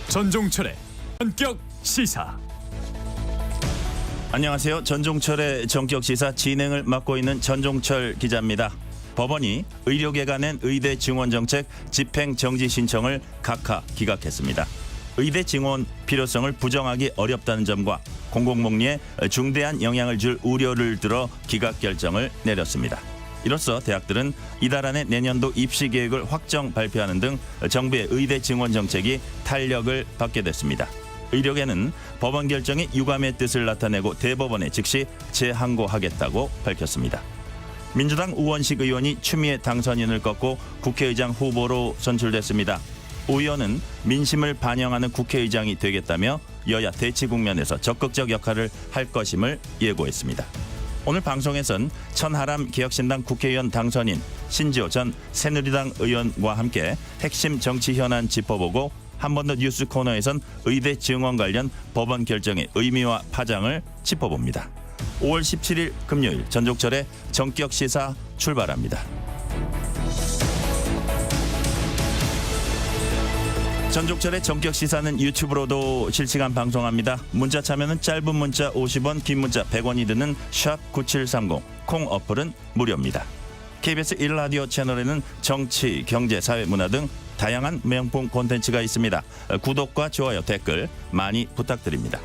전종철의 본격 시사. 안녕하세요. 전종철의 전격 시사 진행을 맡고 있는 전종철 기자입니다. 법원이 의료계가 낸 의대 증원 정책 집행 정지 신청을 각하 기각했습니다. 의대 증원 필요성을 부정하기 어렵다는 점과 공공복리에 중대한 영향을 줄 우려를 들어 기각 결정을 내렸습니다. 이로써 대학들은 이달 안에 내년도 입시 계획을 확정 발표하는 등 정부의 의대 증원 정책이 탄력을 받게 됐습니다. 의료계는 법원 결정이 유감의 뜻을 나타내고 대법원에 즉시 재항고하겠다고 밝혔습니다. 민주당 우원식 의원이 추미애 당선인을 꺾고 국회의장 후보로 선출됐습니다. 오 의원은 민심을 반영하는 국회의장이 되겠다며 여야 대치 국면에서 적극적 역할을 할 것임을 예고했습니다. 오늘 방송에선 천하람 개혁신당 국회의원 당선인 신지호 전 새누리당 의원과 함께 핵심 정치 현안 짚어보고 한 번 더 뉴스 코너에선 의대 증원 관련 법원 결정의 의미와 파장을 짚어봅니다. 5월 17일 금요일 전종철의 전격 시사 출발합니다. 전종철의 전격 시사는 유튜브로도 실시간 방송합니다. 문자 참여는 짧은 문자 50원, 긴 문자 100원이 드는 샵 9730, 콩 어플은 무료입니다. KBS 1라디오 채널에는 정치, 경제, 사회, 문화 등 다양한 명품 콘텐츠가 있습니다. 구독과 좋아요, 댓글 많이 부탁드립니다.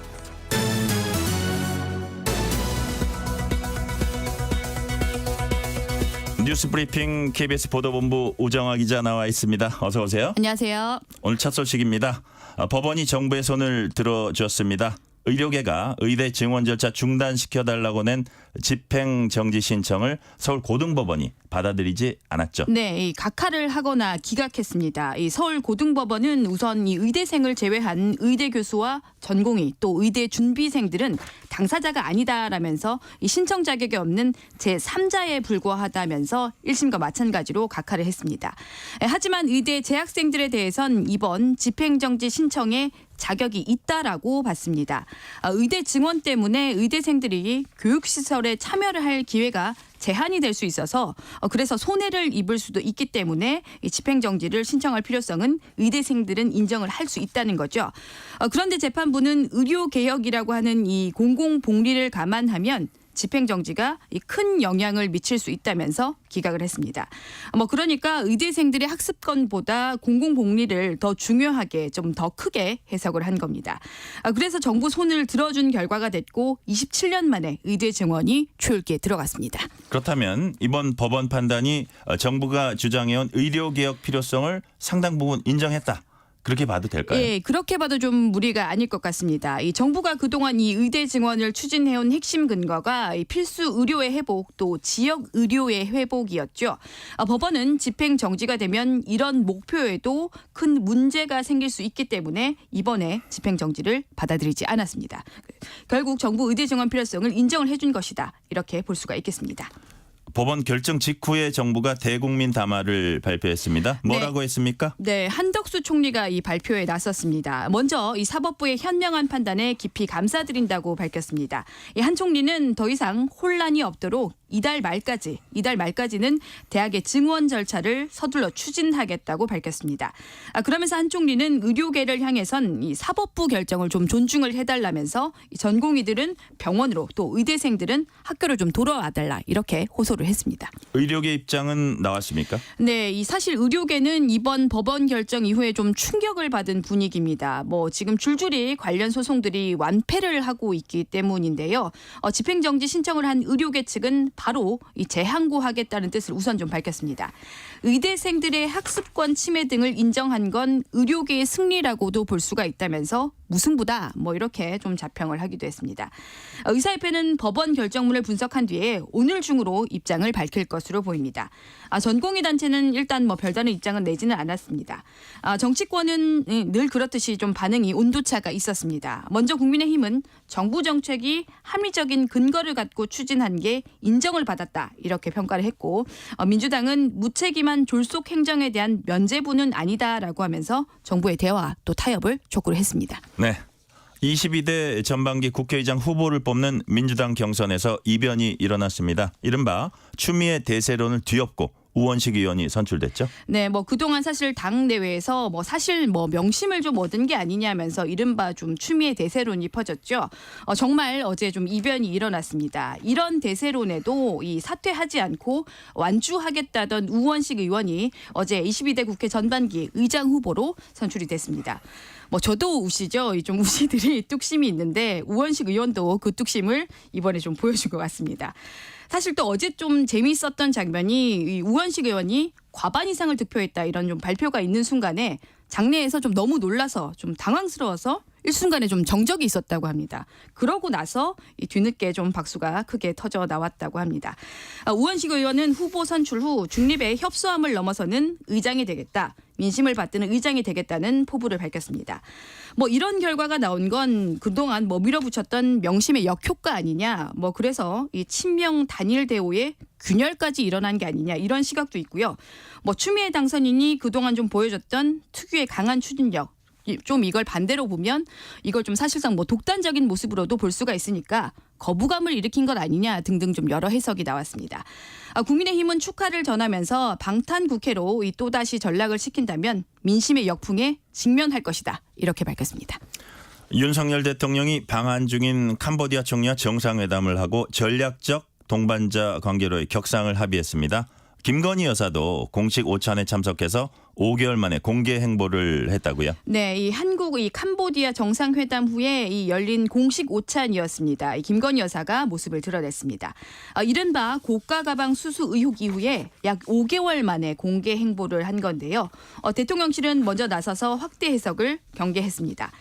뉴스브리핑 KBS 보도본부 우정아 기자 나와 있습니다. 어서 오세요. 안녕하세요. 오늘 첫 소식입니다. 법원이 정부의 손을 들어줬습니다. 의료계가 의대 증원 절차 중단시켜달라고 낸 집행정지 신청을 서울고등법원이 받아들이지 않았죠. 네, 각하를 하거나 기각했습니다. 이 서울고등법원은 우선 이 의대생을 제외한 의대 교수와 전공의 또 의대 준비생들은 당사자가 아니다라면서 이 신청 자격이 없는 제3자에 불과하다면서 1심과 마찬가지로 각하를 했습니다. 하지만 의대 재학생들에 대해선 이번 집행정지 신청에 자격이 있다라고 봤습니다. 의대 증원 때문에 의대생들이 교육시설에 참여를 할 기회가 제한이 될 수 있어서 그래서 손해를 입을 수도 있기 때문에 이 집행정지를 신청할 필요성은 의대생들은 인정을 할 수 있다는 거죠. 그런데 재판부는 의료개혁이라고 하는 이 공공복리를 감안하면 집행정지가 큰 영향을 미칠 수 있다면서 기각을 했습니다. 그러니까 의대생들의 학습권보다 공공복리를 더 중요하게 좀 더 크게 해석을 한 겁니다. 그래서 정부 손을 들어준 결과가 됐고 27년 만에 의대 증원이 초읽기에 들어갔습니다. 그렇다면 이번 법원 판단이 정부가 주장해온 의료개혁 필요성을 상당 부분 인정했다. 그렇게 봐도 될까요? 예, 그렇게 봐도 좀 무리가 아닐 것 같습니다. 이 정부가 그동안 이 의대 증원을 추진해온 핵심 근거가 이 필수 의료의 회복 또 지역 의료의 회복이었죠. 법원은 집행 정지가 되면 이런 목표에도 큰 문제가 생길 수 있기 때문에 이번에 집행 정지를 받아들이지 않았습니다. 결국 정부 의대 증원 필요성을 인정을 해준 것이다. 이렇게 볼 수가 있겠습니다. 법원 결정 직후에 정부가 대국민 담화를 발표했습니다. 뭐라고 했습니까? 네, 한덕수 총리가 이 발표에 나섰습니다. 먼저 이 사법부의 현명한 판단에 깊이 감사드린다고 밝혔습니다. 이 한 총리는 더 이상 혼란이 없도록 이달 말까지는 대학의 증원 절차를 서둘러 추진하겠다고 밝혔습니다. 그러면서 한 총리는 의료계를 향해선 이 사법부 결정을 좀 존중을 해달라면서 전공의들은 병원으로 또 의대생들은 학교로 좀 돌아와달라 이렇게 호소를 했습니다. 의료계 입장은 나왔습니까? 네, 이 사실 의료계는 이번 법원 결정 이후에 좀 충격을 받은 분위기입니다. 지금 줄줄이 관련 소송들이 완패를 하고 있기 때문인데요. 집행정지 신청을 한 의료계 측은 바로 이 재항고하겠다는 뜻을 우선 좀 밝혔습니다. 의대생들의 학습권 침해 등을 인정한 건 의료계의 승리라고도 볼 수가 있다면서 무승부다 이렇게 좀 자평을 하기도 했습니다. 의사협회는 법원 결정문을 분석한 뒤에 오늘 중으로 입장을 밝힐 것으로 보입니다. 전공의 단체는 일단 별다른 입장은 내지는 않았습니다. 정치권은 늘 그렇듯이 좀 반응이 온도차가 있었습니다. 먼저 국민의힘은 정부 정책이 합리적인 근거를 갖고 추진한 게 인정을 받았다 이렇게 평가를 했고 민주당은 무책임한 졸속 행정에 대한 면죄부는 아니다라고 하면서 정부의 대화 또 타협을 촉구를 했습니다. 네. 22대 전반기 국회의장 후보를 뽑는 민주당 경선에서 이변이 일어났습니다. 이른바 추미애 대세론을 뒤엎고 우원식 의원이 선출됐죠. 네, 뭐 그동안 사실 당 내외에서 사실 명심을 좀 얻은 게 아니냐면서 이른바 좀 추미애 대세론이 퍼졌죠. 정말 어제 좀 이변이 일어났습니다. 이런 대세론에도 이 사퇴하지 않고 완주하겠다던 우원식 의원이 어제 22대 국회 전반기 의장 후보로 선출이 됐습니다. 저도 우시죠. 좀 우시들이 뚝심이 있는데 우원식 의원도 그 뚝심을 이번에 좀 보여준 것 같습니다. 사실 또 어제 좀 재미있었던 장면이 이 우원식 의원이 과반 이상을 득표했다 이런 좀 발표가 있는 순간에 장내에서 좀 너무 놀라서 좀 당황스러워서 일순간에 좀 정적이 있었다고 합니다. 그러고 나서 이 뒤늦게 좀 박수가 크게 터져 나왔다고 합니다. 우원식 의원은 후보 선출 후 중립의 협소함을 넘어서는 의장이 되겠다. 민심을 받드는 의장이 되겠다는 포부를 밝혔습니다. 이런 결과가 나온 건 그동안 밀어붙였던 명심의 역효과 아니냐. 그래서 이 친명 단일 대오의 균열까지 일어난 게 아니냐 이런 시각도 있고요. 추미애 당선인이 그동안 좀 보여줬던 특유의 강한 추진력. 좀 이걸 반대로 보면 이걸 좀 사실상 독단적인 모습으로도 볼 수가 있으니까 거부감을 일으킨 것 아니냐 등등 좀 여러 해석이 나왔습니다. 국민의힘은 축하를 전하면서 방탄국회로 또다시 전락을 시킨다면 민심의 역풍에 직면할 것이다 이렇게 밝혔습니다. 윤석열 대통령이 방한 중인 캄보디아 총리와 정상회담을 하고 전략적 동반자 관계로의 격상을 합의했습니다. 김건희 여사도 공식 오찬에 참석해서 5개월 만에 공개 행보를 했다고요? 네, 이 한국 캄보디아 정상회담 후에 이 열린 공식 오찬이었습니다. 김건희 여사가 모습을 드러냈습니다. 이른바 고가 가방 수수 의혹 이후에 약 5개월 만에 공개 행보를 한 건데요. 대통령실은 먼저 나서서 확대 해석을 경계했습니다.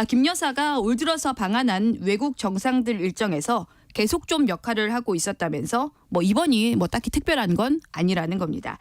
김 여사가 올 들어서 방한한 외국 정상들 일정에서 계속 좀 역할을 하고 있었다면서 이번이 딱히 특별한 건 아니라는 겁니다.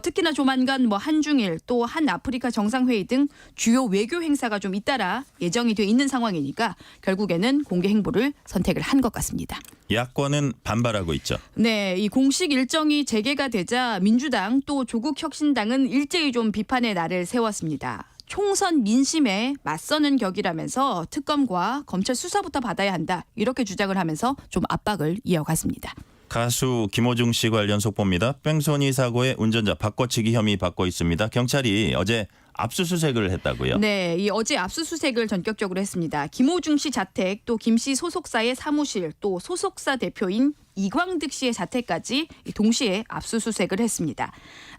특히나 조만간 한중일 또 한아프리카 정상회의 등 주요 외교 행사가 좀 잇따라 예정이 돼 있는 상황이니까 결국에는 공개 행보를 선택을 한 것 같습니다. 야권은 반발하고 있죠. 네, 이 공식 일정이 재개가 되자 민주당 또 조국혁신당은 일제히 좀 비판의 날을 세웠습니다. 총선 민심에 맞서는 격이라면서 특검과 검찰 수사부터 받아야 한다 이렇게 주장을 하면서 좀 압박을 이어갔습니다. 가수 김호중 씨 관련 속보입니다. 뺑소니 사고의 운전자 바꿔치기 혐의 받고 있습니다. 경찰이 어제 압수수색을 했다고요? 네, 이 어제 압수수색을 전격적으로 했습니다. 김호중 씨 자택 또 김 씨 소속사의 사무실 또 소속사 대표인 이광득 씨의 자택까지 동시에 압수수색을 했습니다.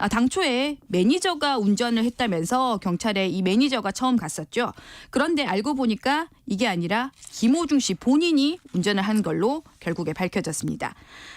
당초에 매니저가 운전을 했다면서 경찰에 이 매니저가 처음 갔었죠. 그런데 알고 보니까 이게 아니라 김호중 씨 본인이 운전을 한 걸로 결국에 밝혀졌습니다.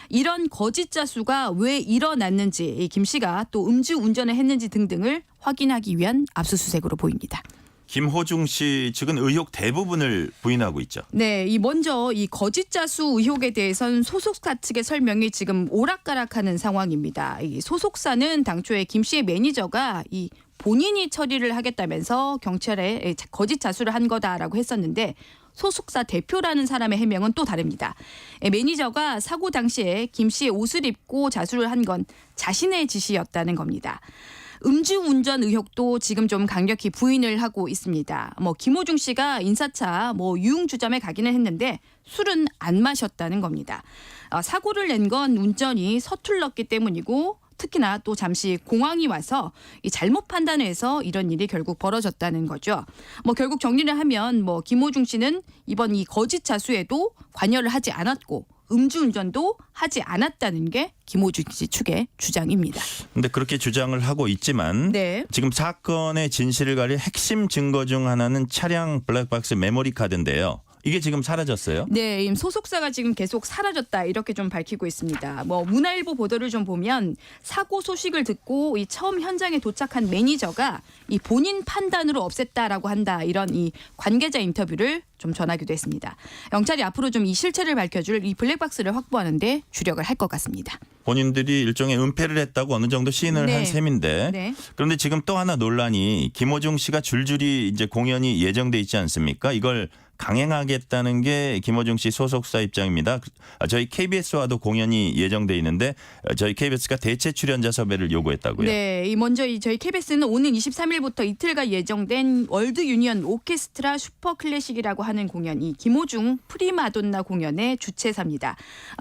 이런 거짓 자수가 왜 일어났는지 김 씨가 또 음주운전을 했는지 등등을 확인하기 위한 압수수색으로 보입니다. 김호중 씨 측은 의혹 대부분을 부인하고 있죠. 네, 먼저 이 거짓 자수 의혹에 대해선 소속사 측의 설명이 지금 오락가락하는 상황입니다. 이 소속사는 당초에 김 씨의 매니저가 이 본인이 처리를 하겠다면서 경찰에 거짓 자수를 한 거다라고 했었는데 소속사 대표라는 사람의 해명은 또 다릅니다. 매니저가 사고 당시에 김 씨의 옷을 입고 자수를 한 건 자신의 지시였다는 겁니다. 음주운전 의혹도 지금 좀 강력히 부인을 하고 있습니다. 김호중 씨가 인사차 유흥주점에 가기는 했는데 술은 안 마셨다는 겁니다. 사고를 낸 건 운전이 서툴렀기 때문이고 특히나 또 잠시 공황이 와서 이 잘못 판단해서 이런 일이 결국 벌어졌다는 거죠. 결국 정리를 하면 김호중 씨는 이번 이 거짓 자수에도 관여를 하지 않았고 음주운전도 하지 않았다는 게 김호중 씨 측의 주장입니다. 그런데 그렇게 주장을 하고 있지만 네. 지금 사건의 진실을 가릴 핵심 증거 중 하나는 차량 블랙박스 메모리 카드인데요. 이게 지금 사라졌어요? 네, 소속사가 지금 계속 사라졌다 이렇게 좀 밝히고 있습니다. 문화일보 보도를 좀 보면 사고 소식을 듣고 이 처음 현장에 도착한 매니저가 이 본인 판단으로 없앴다라고 한다 이런 이 관계자 인터뷰를 좀 전하기도 했습니다. 경찰이 앞으로 좀 이 실체를 밝혀줄 이 블랙박스를 확보하는데 주력을 할 것 같습니다. 본인들이 일종의 은폐를 했다고 어느 정도 시인을 네. 한 셈인데 네. 그런데 지금 또 하나 논란이 김호중 씨가 줄줄이 이제 공연이 예정돼 있지 않습니까? 이걸 강행하겠다는 게 김호중 씨 소속사 입장입니다. 저희 KBS와도 공연이 예정돼 있는데 저희 KBS가 대체 출연자 섭외를 요구했다고요. 네, 먼저 저희 KBS는 오는 23일부터 이틀간 예정된 월드 유니언 오케스트라 슈퍼 클래식이라고 하는 하는 공연, 이 김호중 프리마돈나 공연의 주최사입니다.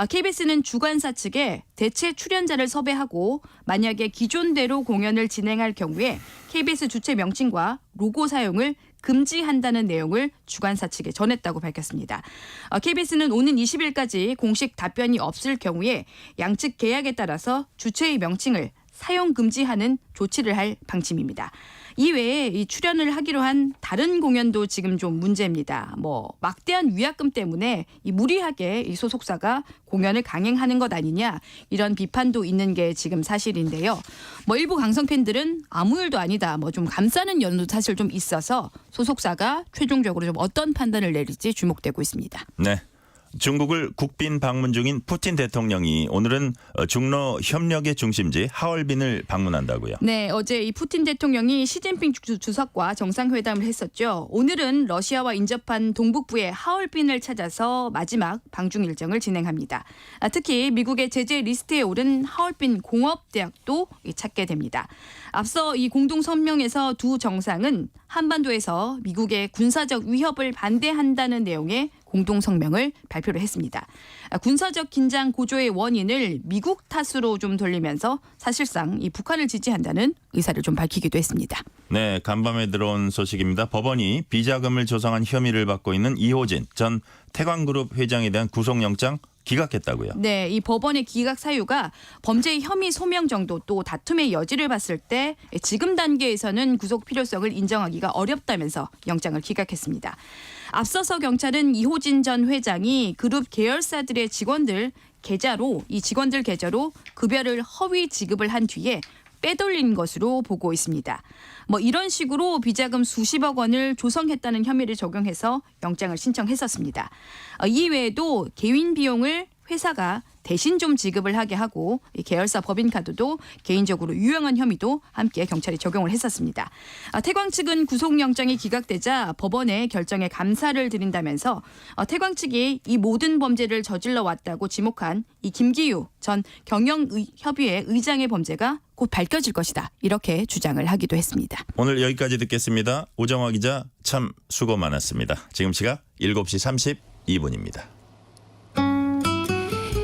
KBS는 주관사 측에 대체 출연자를 섭외하고 만약에 기존대로 공연을 진행할 경우에 KBS 주최 명칭과 로고 사용을 금지한다는 내용을 주관사 측에 전했다고 밝혔습니다. KBS는 오는 20일까지 공식 답변이 없을 경우에 양측 계약에 따라서 주최의 명칭을 사용 금지하는 조치를 할 방침입니다. 이외에 이 출연을 하기로 한 다른 공연도 지금 좀 문제입니다. 막대한 위약금 때문에 이 무리하게 이 소속사가 공연을 강행하는 것 아니냐 이런 비판도 있는 게 지금 사실인데요. 일부 강성 팬들은 아무 일도 아니다. 좀 감싸는 연도 사실 좀 있어서 소속사가 최종적으로 좀 어떤 판단을 내릴지 주목되고 있습니다. 네. 중국을 국빈 방문 중인 푸틴 대통령이 오늘은 중러 협력의 중심지 하얼빈을 방문한다고요. 네, 어제 이 푸틴 대통령이 시진핑 주석과 정상회담을 했었죠. 오늘은 러시아와 인접한 동북부의 하얼빈을 찾아서 마지막 방중 일정을 진행합니다. 특히 미국의 제재 리스트에 오른 하얼빈 공업대학도 찾게 됩니다. 앞서 이 공동 성명에서 두 정상은 한반도에서 미국의 군사적 위협을 반대한다는 내용의 공동 성명을 발표를 했습니다. 군사적 긴장 고조의 원인을 미국 탓으로 좀 돌리면서 사실상 이 북한을 지지한다는 의사를 좀 밝히기도 했습니다. 네, 간밤에 들어온 소식입니다. 법원이 비자금을 조성한 혐의를 받고 있는 이호진 전 태광그룹 회장에 대한 구속영장 기각했다고요. 네, 이 법원의 기각 사유가 범죄의 혐의 소명 정도 또 다툼의 여지를 봤을 때 지금 단계에서는 구속 필요성을 인정하기가 어렵다면서 영장을 기각했습니다. 앞서서 경찰은 이호진 전 회장이 그룹 계열사들의 직원들 계좌로 급여를 허위 지급을 한 뒤에 빼돌린 것으로 보고 있습니다. 이런 식으로 비자금 수십억 원을 조성했다는 혐의를 적용해서 영장을 신청했었습니다. 이외에도 개인 비용을 회사가 대신 좀 지급을 하게 하고 이 계열사 법인카드도 개인적으로 유용한 혐의도 함께 경찰이 적용을 했었습니다. 태광 측은 구속영장이 기각되자 법원의 결정에 감사를 드린다면서 태광 측이 이 모든 범죄를 저질러 왔다고 지목한 이 김기유 전 경영협의회 의장의 범죄가 곧 밝혀질 것이다. 이렇게 주장을 하기도 했습니다. 오늘 여기까지 듣겠습니다. 오정화 기자 참 수고 많았습니다. 지금 시각 7시 32분입니다.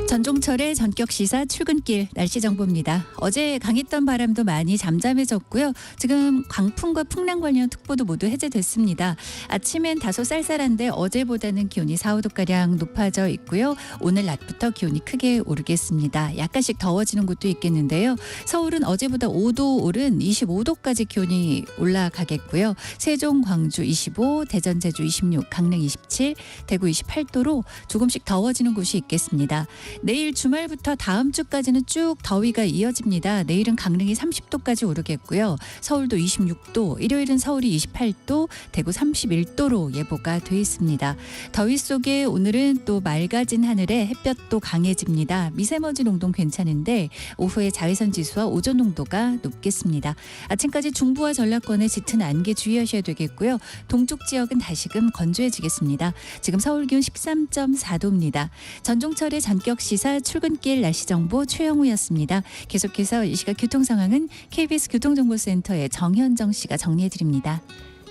전종철의 전격시사 출근길 날씨 정보입니다. 어제 강했던 바람도 많이 잠잠해졌고요. 지금 강풍과 풍랑 관련 특보도 모두 해제됐습니다. 아침엔 다소 쌀쌀한데 어제보다는 기온이 4, 5도가량 높아져 있고요. 오늘 낮부터 기온이 크게 오르겠습니다. 약간씩 더워지는 곳도 있겠는데요. 서울은 어제보다 5도 오른 25도까지 기온이 올라가겠고요. 세종, 광주 25, 대전, 제주 26, 강릉 27, 대구 28도로 조금씩 더워지는 곳이 있겠습니다. 내일 주말부터 다음 주까지는 쭉 더위가 이어집니다. 내일은 강릉이 30도까지 오르겠고요. 서울도 26도, 일요일은 서울이 28도, 대구 31도로 예보가 돼 있습니다. 더위 속에 오늘은 또 맑아진 하늘에 햇볕도 강해집니다. 미세먼지 농도 괜찮은데 오후에 자외선 지수와 오존 농도가 높겠습니다. 아침까지 중부와 전라권에 짙은 안개 주의하셔야 되겠고요. 동쪽 지역은 다시금 건조해지겠습니다. 지금 서울 기온 13.4도입니다. 전종철의 전격시사 출근길 날씨 정보 최영우였습니다. 계속해서 이 시각 교통 상황은 KBS 교통정보센터의 정현정 씨가 정리해 드립니다.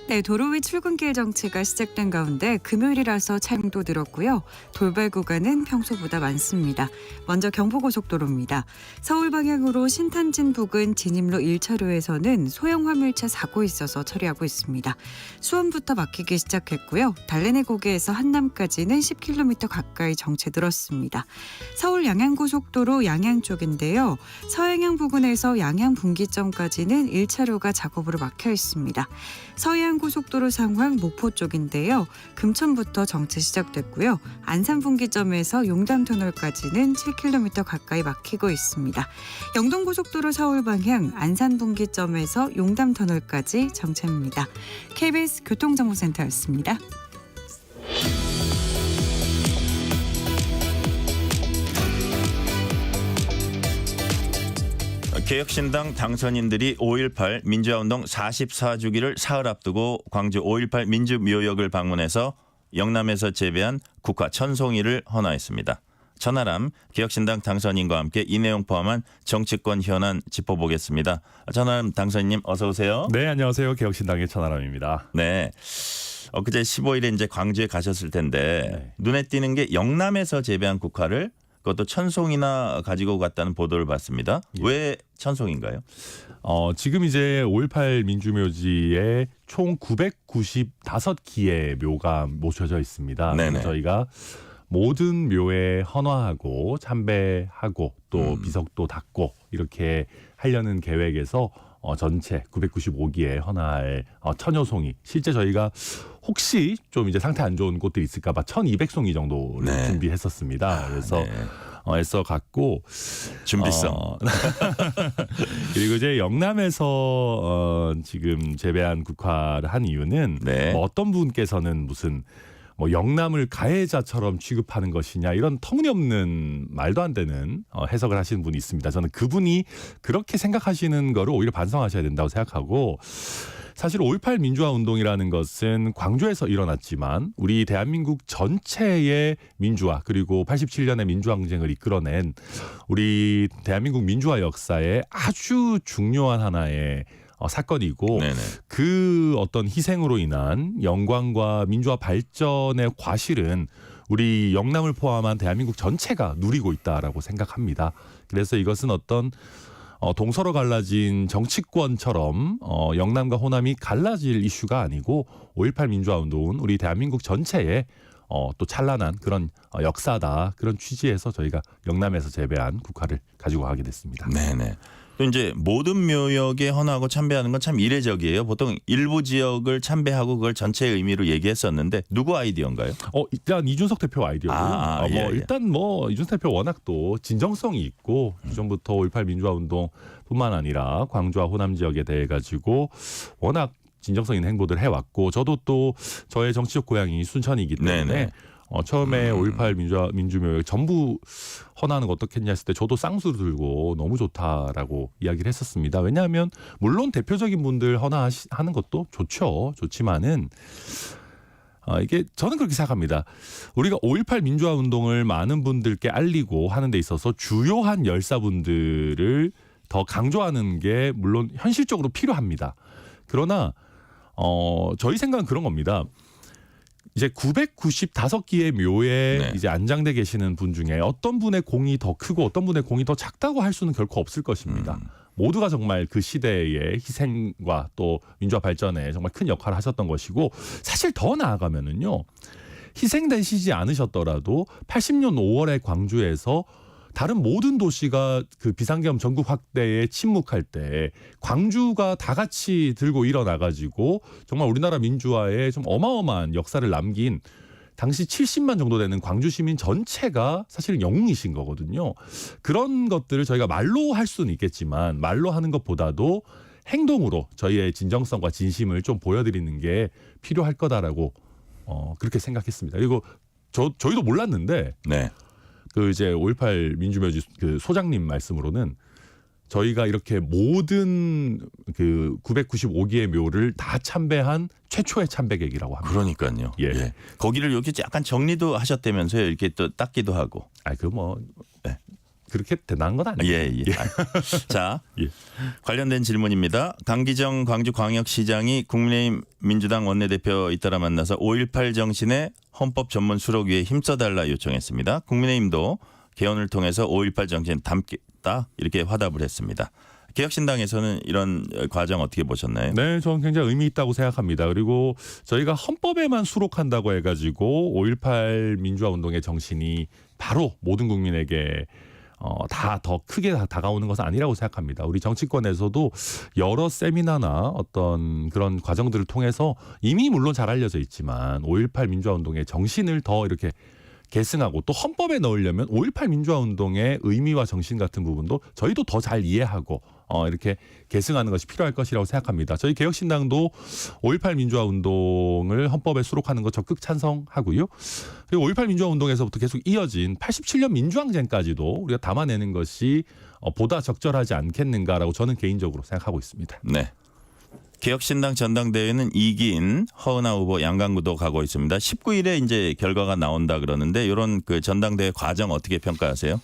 네, 도로 위 출근길 정체가 시작된 가운데 금요일이라서 차량도 늘었고요. 돌발 구간은 평소보다 많습니다. 먼저 경부고속도로입니다. 서울 방향으로 신탄진 부근 진입로 1차로에서는 소형 화물차 사고 있어서 처리하고 있습니다. 수원부터 막히기 시작했고요. 달래내 고개에서 한남까지는 10km 가까이 정체 늘었습니다. 서울 양양고속도로 양양 쪽인데요. 서양양 부근에서 양양 분기점까지는 1차로가 작업으로 막혀 있습니다. 서해안 고속도로 상황 목포 쪽인데요. 금천부터 정체 시작됐고요. 안산 분기점에서 용담터널까지는 7km 가까이 막히고 있습니다. 영동고속도로 서울 방향 안산 분기점에서 용담터널까지 정체입니다. KBS 교통정보센터였습니다. 개혁신당 당선인들이 5.18 민주화운동 44주기를 사흘 앞두고 광주 5.18 민주묘역을 방문해서 영남에서 재배한 국화 천송이를 헌화했습니다. 천하람 개혁신당 당선인과 함께 이 내용 포함한 정치권 현안 짚어보겠습니다. 천하람 당선인님 어서 오세요. 네, 안녕하세요. 개혁신당의 천하람입니다. 네. 엊그제 15일에 이제 광주에 가셨을 텐데 네. 눈에 띄는 게 영남에서 재배한 국화를 그것도 천송이나 가지고 갔다는 보도를 봤습니다. 예. 왜 천송인가요? 지금 이제 5.18 민주묘지에 총 995기의 묘가 모셔져 있습니다. 네네. 그래서 저희가 모든 묘에 헌화하고 참배하고 또 비석도 닦고 이렇게 하려는 계획에서 전체 995기에 헌화할 천여송이 실제 저희가 혹시 좀 이제 상태 안 좋은 곳들이 있을까봐 1,200송이 정도를 네. 준비했었습니다. 그래서 네. 애써 갔고 준비성. 그리고 이제 영남에서 지금 재배한 국화를 한 이유는 네. 뭐 어떤 분께서는 무슨 뭐 영남을 가해자처럼 취급하는 것이냐 이런 터무니없는 말도 안 되는 해석을 하시는 분이 있습니다. 저는 그분이 그렇게 생각하시는 거를 오히려 반성하셔야 된다고 생각하고 사실 5.18 민주화 운동이라는 것은 광주에서 일어났지만 우리 대한민국 전체의 민주화 그리고 87년의 민주항쟁을 이끌어낸 우리 대한민국 민주화 역사에 아주 중요한 하나의 사건이고 네네. 그 어떤 희생으로 인한 영광과 민주화 발전의 과실은 우리 영남을 포함한 대한민국 전체가 누리고 있다라고 생각합니다. 그래서 이것은 어떤 동서로 갈라진 정치권처럼 영남과 호남이 갈라질 이슈가 아니고 5.18 민주화 운동은 우리 대한민국 전체의 또 찬란한 그런 역사다. 그런 취지에서 저희가 영남에서 재배한 국화를 가지고 가게 됐습니다. 네네. 또 이제 모든 묘역에 헌화하고 참배하는 건 참 이례적이에요. 보통 일부 지역을 참배하고 그걸 전체의 의미로 얘기했었는데 누구 아이디어인가요? 일단 이준석 대표 아이디어고 예. 일단 이준석 대표 워낙 또 진정성이 있고 그전부터 5.18 민주화 운동뿐만 아니라 광주와 호남 지역에 대해 가지고 워낙 진정성 있는 행보들 해왔고 저도 또 저의 정치적 고향이 순천이기 때문에 네네. 처음에 5.18 민주묘역 전부 헌화하는 거 어떻겠냐 했을 때 저도 쌍수를 들고 너무 좋다라고 이야기를 했었습니다. 왜냐하면 물론 대표적인 분들 헌화하는 것도 좋지만은 이게 저는 그렇게 생각합니다. 우리가 5.18 민주화 운동을 많은 분들께 알리고 하는 데 있어서 주요한 열사분들을 더 강조하는 게 물론 현실적으로 필요합니다. 그러나 저희 생각은 그런 겁니다. 이제 995기의 묘에 네. 이제 안장돼 계시는 분 중에 어떤 분의 공이 더 크고 어떤 분의 공이 더 작다고 할 수는 결코 없을 것입니다. 모두가 정말 그 시대의 희생과 또 민주화 발전에 정말 큰 역할을 하셨던 것이고 사실 더 나아가면은요. 희생되시지 않으셨더라도 80년 5월에 광주에서 다른 모든 도시가 그 비상계엄 전국 확대에 침묵할 때 광주가 다 같이 들고 일어나가지고 정말 우리나라 민주화에 좀 어마어마한 역사를 남긴 당시 70만 정도 되는 광주 시민 전체가 사실은 영웅이신 거거든요. 그런 것들을 저희가 말로 할 수는 있겠지만 말로 하는 것보다도 행동으로 저희의 진정성과 진심을 좀 보여드리는 게 필요할 거다라고 그렇게 생각했습니다. 그리고 저희도 몰랐는데 네. 그 이제 5.18 민주묘지 그 소장님 말씀으로는 저희가 이렇게 모든 그 995기의 묘를 다 참배한 최초의 참배객이라고 합니다. 그러니까요. 예. 예. 거기를 이렇게 약간 정리도 하셨다면서요. 이렇게 또 닦기도 하고. 네. 그렇게 대단한 건 아니에요. 예. 자, 예. 관련된 질문입니다. 강기정 광주광역시장이 국민의힘 민주당 원내대표 잇따라 만나서 5.18 정신의 헌법 전문 수록위에 힘써달라 요청했습니다. 국민의힘도 개헌을 통해서 5.18 정신 담겠다 이렇게 화답을 했습니다. 개혁신당에서는 이런 과정 어떻게 보셨나요? 네, 저는 굉장히 의미 있다고 생각합니다. 그리고 저희가 헌법에만 수록한다고 해가지고 5.18 민주화 운동의 정신이 바로 모든 국민에게 다 더 크게 다가오는 것은 아니라고 생각합니다. 우리 정치권에서도 여러 세미나나 어떤 그런 과정들을 통해서 이미 물론 잘 알려져 있지만 5.18 민주화 운동의 정신을 더 이렇게 계승하고 또 헌법에 넣으려면 5.18 민주화 운동의 의미와 정신 같은 부분도 저희도 더 잘 이해하고 이렇게 계승하는 것이 필요할 것이라고 생각합니다. 저희 개혁신당도 5.18 민주화 운동을 헌법에 수록하는 것 적극 찬성하고요. 그리고 5.18 민주화 운동에서부터 계속 이어진 87년 민주항쟁까지도 우리가 담아내는 것이 보다 적절하지 않겠는가라고 저는 개인적으로 생각하고 있습니다. 네. 개혁신당 전당대회는 이긴 허은하 후보 양강구도 가고 있습니다. 19일에 이제 결과가 나온다 그러는데 이런 그 전당대회 과정 어떻게 평가하세요?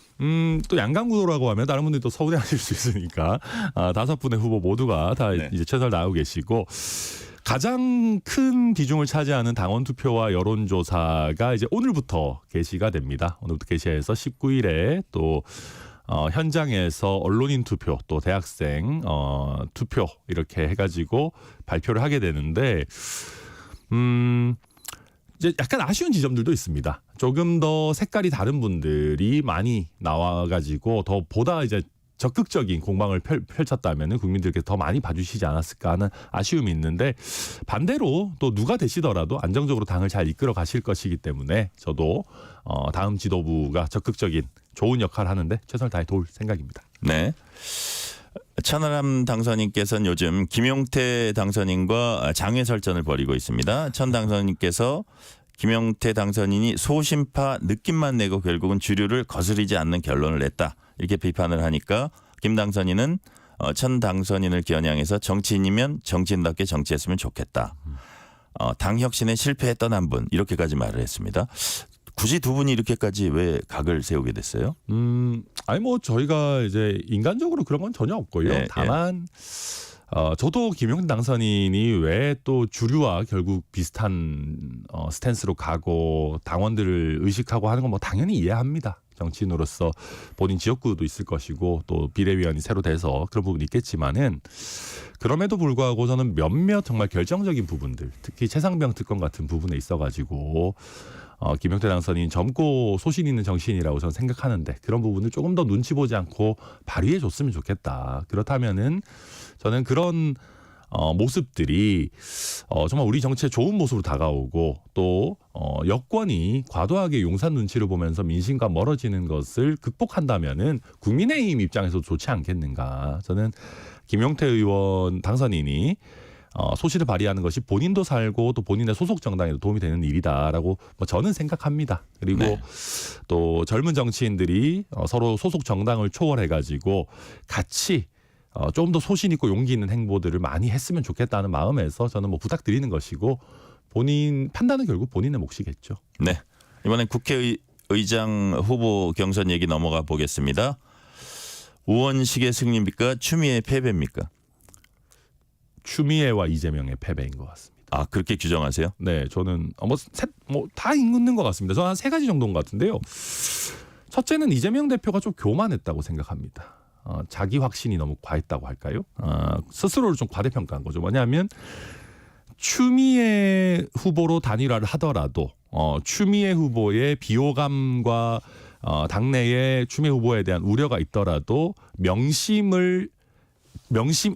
또 양강구도라고 하면 다른 분들이 또 서운해하실 수 있으니까 5분의 후보 모두가 다 네. 이제 최선을 다하고 계시고 가장 큰 비중을 차지하는 당원 투표와 여론조사가 이제 오늘부터 개시가 됩니다. 오늘부터 개시해서 19일에 또 현장에서 언론인 투표 또 대학생 투표 이렇게 해가지고 발표를 하게 되는데 이제 약간 아쉬운 지점들도 있습니다. 조금 더 색깔이 다른 분들이 많이 나와가지고 더 보다 이제 적극적인 공방을 펼쳤다면 국민들께 더 많이 봐주시지 않았을까 하는 아쉬움이 있는데 반대로 또 누가 되시더라도 안정적으로 당을 잘 이끌어 가실 것이기 때문에 저도 다음 지도부가 적극적인 좋은 역할을 하는데 최선을 다해 도울 생각입니다. 네. 천하람 당선인께서는 요즘 김용태 당선인과 장외설전을 벌이고 있습니다. 천 당선인께서 김용태 당선인이 소심파 느낌만 내고 결국은 주류를 거스르지 않는 결론을 냈다. 이렇게 비판을 하니까 김 당선인은 천 당선인을 겨냥해서 정치인이면 정치인답게 정치했으면 좋겠다. 당 혁신에 실패했던 한 분 이렇게까지 말을 했습니다. 굳이 두 분이 이렇게까지 왜 각을 세우게 됐어요? 아니 뭐 저희가 이제 인간적으로 그런 건 전혀 없고요. 네, 다만 저도 김용태 당선인이 왜 또 주류와 결국 비슷한 스탠스로 가고 당원들을 의식하고 하는 건 뭐 당연히 이해합니다. 정치인으로서 본인 지역구도 있을 것이고 또 비대위원이 새로 돼서 그런 부분이 있겠지만은 그럼에도 불구하고 저는 몇몇 정말 결정적인 부분들 특히 최상병 특검 같은 부분에 있어가지고 김용태 당선인 젊고 소신 있는 정치인이라고 저는 생각하는데 그런 부분을 조금 더 눈치 보지 않고 발휘해 줬으면 좋겠다. 그렇다면은 저는 그런 모습들이 정말 우리 정치에 좋은 모습으로 다가오고 또 여권이 과도하게 용산 눈치를 보면서 민심과 멀어지는 것을 극복한다면은 국민의힘 입장에서도 좋지 않겠는가. 저는 김용태 의원 당선인이 소신을 발휘하는 것이 본인도 살고 또 본인의 소속 정당에도 도움이 되는 일이다라고 저는 생각합니다. 그리고 네. 또 젊은 정치인들이 서로 소속 정당을 초월해가지고 같이 좀 더 소신 있고 용기 있는 행보들을 많이 했으면 좋겠다는 마음에서 저는 뭐 부탁드리는 것이고 본인 판단은 결국 본인의 몫이겠죠. 네. 이번엔 국회의장 후보 경선 얘기 넘어가 보겠습니다. 우원식의 승리입니까? 추미애의 패배입니까? 추미애와 이재명의 패배인 것 같습니다. 아, 그렇게 규정하세요? 네, 저는 다 있는 것 같습니다. 저는 한 세 가지 정도인 것 같은데요. 첫째는 이재명 대표가 좀 교만했다고 생각합니다. 자기 확신이 너무 과했다고 할까요? 스스로를 좀 과대평가한 거죠. 뭐냐면 추미애 후보로 단일화를 하더라도 추미애 후보의 비호감과 당내에 추미애 후보에 대한 우려가 있더라도 명심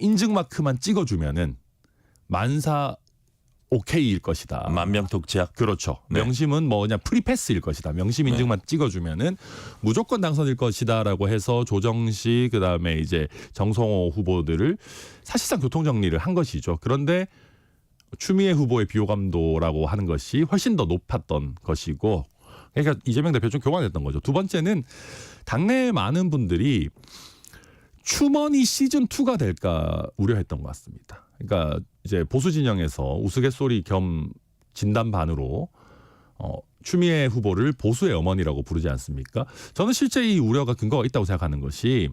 인증 마크만 찍어주면은 만사 오케이일 것이다. 만병통치약. 그렇죠. 네. 명심은 뭐 그냥 프리패스일 것이다. 명심 인증만 찍어주면은 무조건 당선일 것이다라고 해서 조정식 그다음에 이제 정성호 후보들을 사실상 교통 정리를 한 것이죠. 그런데 추미애 후보의 비호감도라고 하는 것이 훨씬 더 높았던 것이고, 그러니까 이재명 대표 좀 교만했던 거죠. 두 번째는 당내 많은 분들이 추머니 시즌 2가 될까 우려했던 것 같습니다. 그러니까 이제 보수 진영에서 우스갯소리 겸 진담반으로 추미애 후보를 보수의 어머니라고 부르지 않습니까? 저는 실제 이 우려가 근거가 있다고 생각하는 것이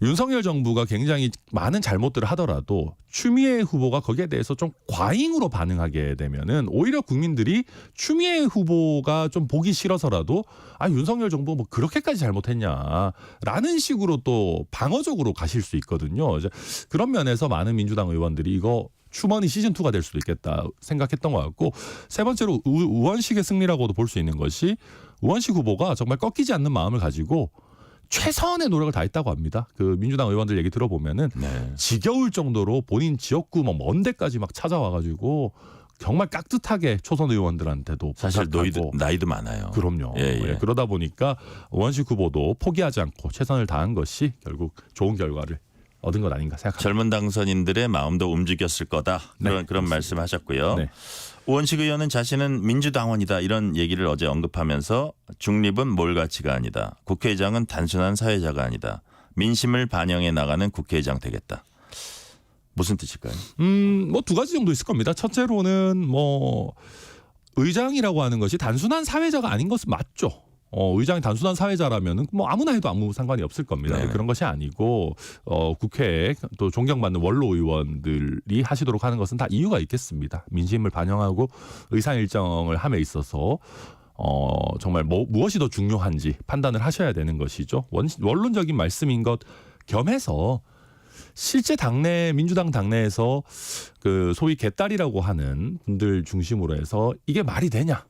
윤석열 정부가 굉장히 많은 잘못들을 하더라도 추미애 후보가 거기에 대해서 좀 과잉으로 반응하게 되면은 오히려 국민들이 추미애 후보가 좀 보기 싫어서라도 윤석열 정부 뭐 그렇게까지 잘못했냐라는 식으로 또 방어적으로 가실 수 있거든요. 이제 그런 면에서 많은 민주당 의원들이 이거 추머니 시즌2가 될 수도 있겠다 생각했던 것 같고, 세 번째로 우원식의 승리라고도 볼 수 있는 것이 우원식 후보가 정말 꺾이지 않는 마음을 가지고 최선의 노력을 다했다고 합니다. 그 민주당 의원들 얘기 들어보면은 지겨울 정도로 본인 지역구 뭐 먼 데까지 막 찾아와가지고 정말 깍듯하게 초선 의원들한테도 사실 부탁하고. 나이도 많아요. 그럼요. 예. 그러다 보니까 우원식 후보도 포기하지 않고 최선을 다한 것이 결국 좋은 결과를 얻은 것 아닌가 생각합니다. 젊은 당선인들의 마음도 움직였을 거다. 그런 말씀하셨고요. 네. 우원식 의원은 자신은 민주당원이다 이런 얘기를 어제 언급하면서 중립은 몰가치가 아니다. 국회의장은 단순한 사회자가 아니다. 민심을 반영해 나가는 국회의장 되겠다. 무슨 뜻일까요? 뭐 두 가지 정도 있을 겁니다. 첫째로는 뭐 의장이라고 하는 것이 단순한 사회자가 아닌 것은 맞죠. 의장이 단순한 사회자라면은 뭐 아무나 해도 아무 상관이 없을 겁니다. 네. 그런 것이 아니고 국회에 또 존경받는 원로 의원들이 하시도록 하는 것은 다 이유가 있겠습니다. 민심을 반영하고 의상 일정을 함에 있어서 정말 무엇이 더 중요한지 판단을 하셔야 되는 것이죠. 원론적인 말씀인 것 겸해서 실제 당내 민주당 당내에서 그 소위 개딸이라고 하는 분들 중심으로 해서 이게 말이 되냐?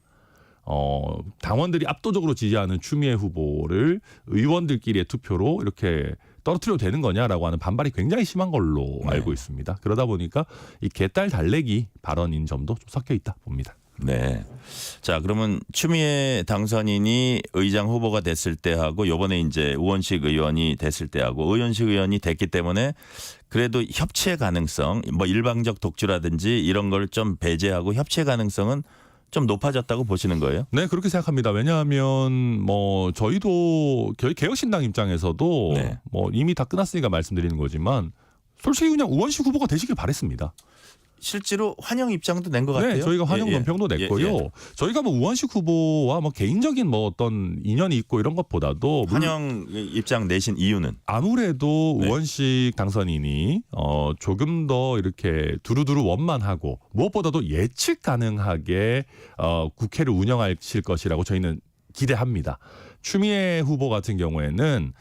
당원들이 압도적으로 지지하는 추미애 후보를 의원들끼리의 투표로 이렇게 떨어뜨려도 되는 거냐라고 하는 반발이 굉장히 심한 걸로 네. 알고 있습니다. 그러다 보니까 이 개딸 달래기 발언인 점도 좀 섞여 있다 봅니다. 네. 자, 그러면 추미애 당선인이 의장 후보가 됐을 때하고 요번에 이제 우원식 의원이 됐을 때하고 의원식 의원이 됐기 때문에 그래도 협치의 가능성, 뭐 일방적 독주라든지 이런 걸 좀 배제하고 협치의 가능성은 좀 높아졌다고 보시는 거예요? 네, 그렇게 생각합니다. 왜냐하면 뭐 저희도 개혁신당 입장에서도 네. 뭐 이미 다 끝났으니까 말씀드리는 거지만 솔직히 그냥 우원식 후보가 되시길 바랬습니다. 실제로 환영 입장도 낸 것 같아요. 네, 저희가 환영 예, 예. 논평도 냈고요. 예, 예. 저희가 뭐 우원식 후보와 뭐 개인적인 뭐 어떤 인연이 있고 이런 것보다도 환영 입장 내신 이유는 아무래도 네. 우원식 당선인이 조금 더 이렇게 두루두루 원만하고 무엇보다도 예측 가능하게 국회를 운영하실 것이라고 저희는 기대합니다. 추미애 후보 같은 경우에는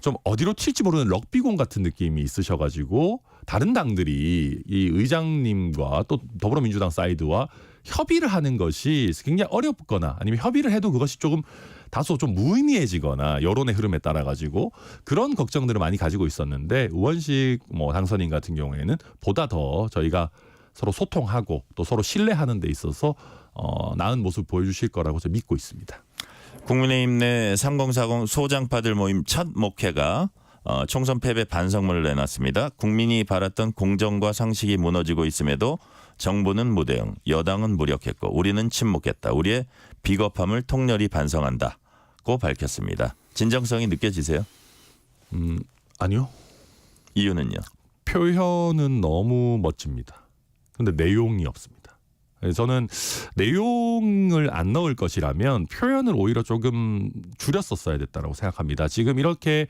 좀 어디로 튈지 모르는 럭비공 같은 느낌이 있으셔가지고 다른 당들이 이 의장님과 또 더불어민주당 사이드와 협의를 하는 것이 굉장히 어렵거나 아니면 협의를 해도 그것이 조금 다소 좀 무의미해지거나 여론의 흐름에 따라 가지고 그런 걱정들을 많이 가지고 있었는데 우원식 뭐 당선인 같은 경우에는 보다 더 저희가 서로 소통하고 또 서로 신뢰하는 데 있어서 나은 모습 보여주실 거라고 저는 믿고 있습니다. 국민의힘 내 3040 소장파들 모임 첫 목회가 총선 패배 반성문을 내놨습니다. 국민이 바랐던 공정과 상식이 무너지고 있음에도 정부는 무대응, 여당은 무력했고 우리는 침묵했다. 우리의 비겁함을 통렬히 반성한다고 밝혔습니다. 진정성이 느껴지세요? 아니요. 이유는요? 표현은 너무 멋집니다. 근데 내용이 없습니다. 저는 내용을 안 넣을 것이라면 표현을 오히려 조금 줄였었어야 됐다고 생각합니다. 지금 이렇게